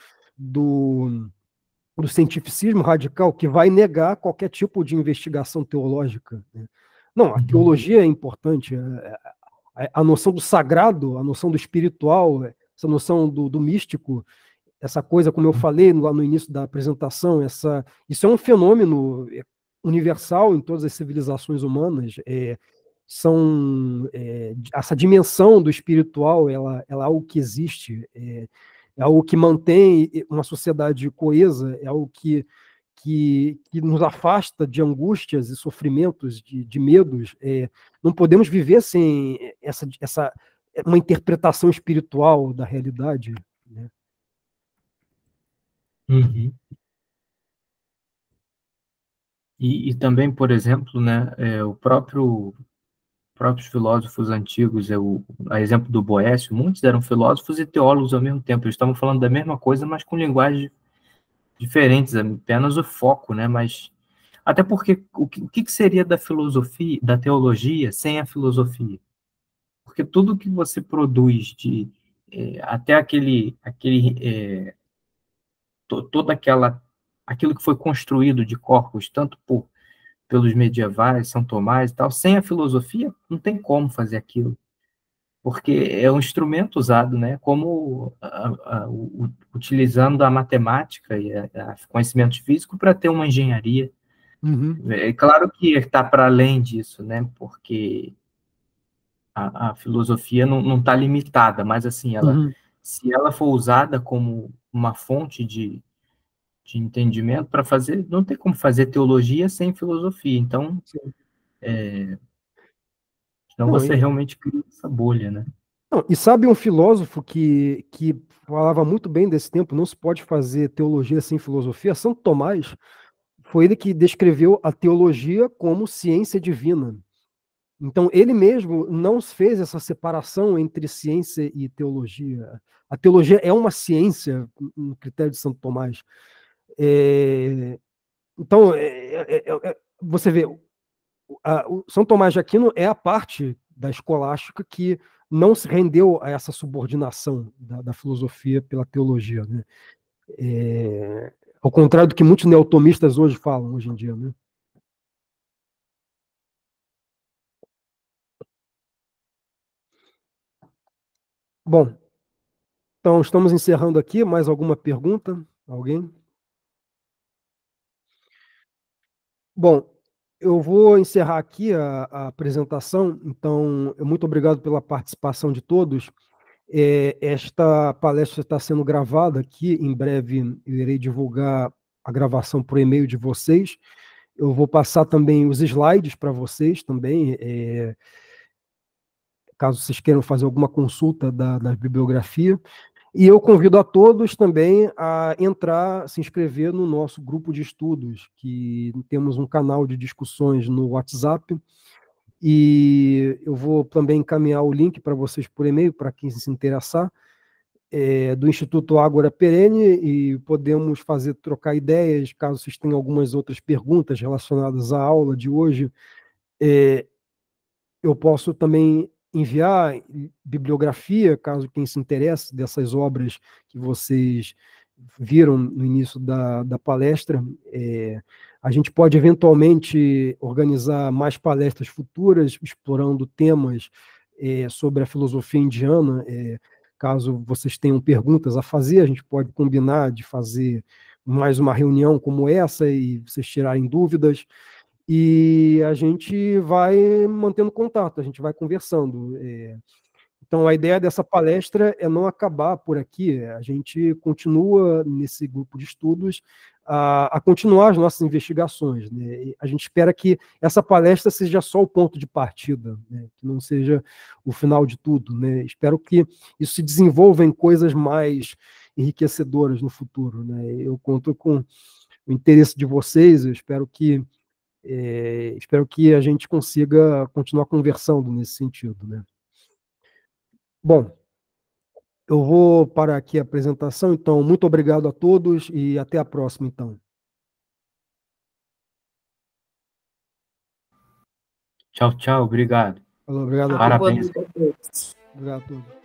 cientificismo radical, que vai negar qualquer tipo de investigação teológica, né? Não, a teologia é importante. A noção do sagrado, a noção do espiritual, essa noção do místico, essa coisa, como eu falei lá no início da apresentação, isso é um fenômeno universal em todas as civilizações humanas. Essa dimensão do espiritual, ela é algo que existe, é algo que mantém uma sociedade coesa, é algo que nos afasta de angústias e sofrimentos, de medos. Não podemos viver sem uma interpretação espiritual da realidade, né? Uhum. E também, por exemplo, né, o próprio próprios filósofos antigos, a exemplo do Boécio, muitos eram filósofos e teólogos ao mesmo tempo. Eles estavam falando da mesma coisa, mas com linguagens diferentes, apenas o foco, né? Mas até porque o que seria da filosofia, da teologia, sem a filosofia? Porque tudo que você produz até toda aquilo que foi construído de corpos, tanto pelos medievais, São Tomás e tal, sem a filosofia, não tem como fazer aquilo, porque é um instrumento usado, né, como utilizando a matemática e conhecimento físico para ter uma engenharia. Uhum. É claro que está para além disso, né, porque a filosofia não está limitada, mas assim, Uhum. se ela for usada como uma fonte de entendimento para fazer, não tem como fazer teologia sem filosofia, então, Sim. senão Não, você realmente cria essa bolha, né? não, e sabe um filósofo que falava muito bem desse tempo, não se pode fazer teologia sem filosofia? Santo Tomás. Foi ele que descreveu a teologia como ciência divina. Então, ele mesmo não fez essa separação entre ciência e teologia. A teologia é uma ciência, no critério de Santo Tomás. Então, você vê, o São Tomás de Aquino é a parte da escolástica que não se rendeu a essa subordinação da filosofia pela teologia, né? Ao contrário do que muitos neotomistas hoje falam, hoje em dia, né? Bom, então estamos encerrando aqui. Mais alguma pergunta? Alguém? Bom, eu vou encerrar aqui a apresentação. Então, muito obrigado pela participação de todos. Esta palestra está sendo gravada aqui. Em breve eu irei divulgar a gravação por e-mail de vocês. Eu vou passar também os slides para vocês também, caso vocês queiram fazer alguma consulta da bibliografia. E eu convido a todos também a entrar, se inscrever no nosso grupo de estudos, que temos um canal de discussões no WhatsApp, e eu vou também encaminhar o link para vocês por e-mail, para quem se interessar, do Instituto Ágora Perene, e podemos trocar ideias, caso vocês tenham algumas outras perguntas relacionadas à aula de hoje. Eu posso também enviar bibliografia, caso quem se interesse dessas obras que vocês viram no início da palestra. A gente pode eventualmente organizar mais palestras futuras, explorando temas sobre a filosofia indiana. Caso vocês tenham perguntas a fazer, a gente pode combinar de fazer mais uma reunião como essa e vocês tirarem dúvidas. E a gente vai mantendo contato, a gente vai conversando. Então, a ideia dessa palestra é não acabar por aqui, a gente continua nesse grupo de estudos a continuar as nossas investigações, né? E a gente espera que essa palestra seja só o ponto de partida, né? Que não seja o final de tudo, né? Espero que isso se desenvolva em coisas mais enriquecedoras no futuro, né? Eu conto com o interesse de vocês, eu espero que a gente consiga continuar conversando nesse sentido, né? Bom, eu vou parar aqui a apresentação, então, muito obrigado a todos e até a próxima, então. Tchau, tchau, obrigado. Falou, obrigado a todos. Parabéns. Obrigado a todos.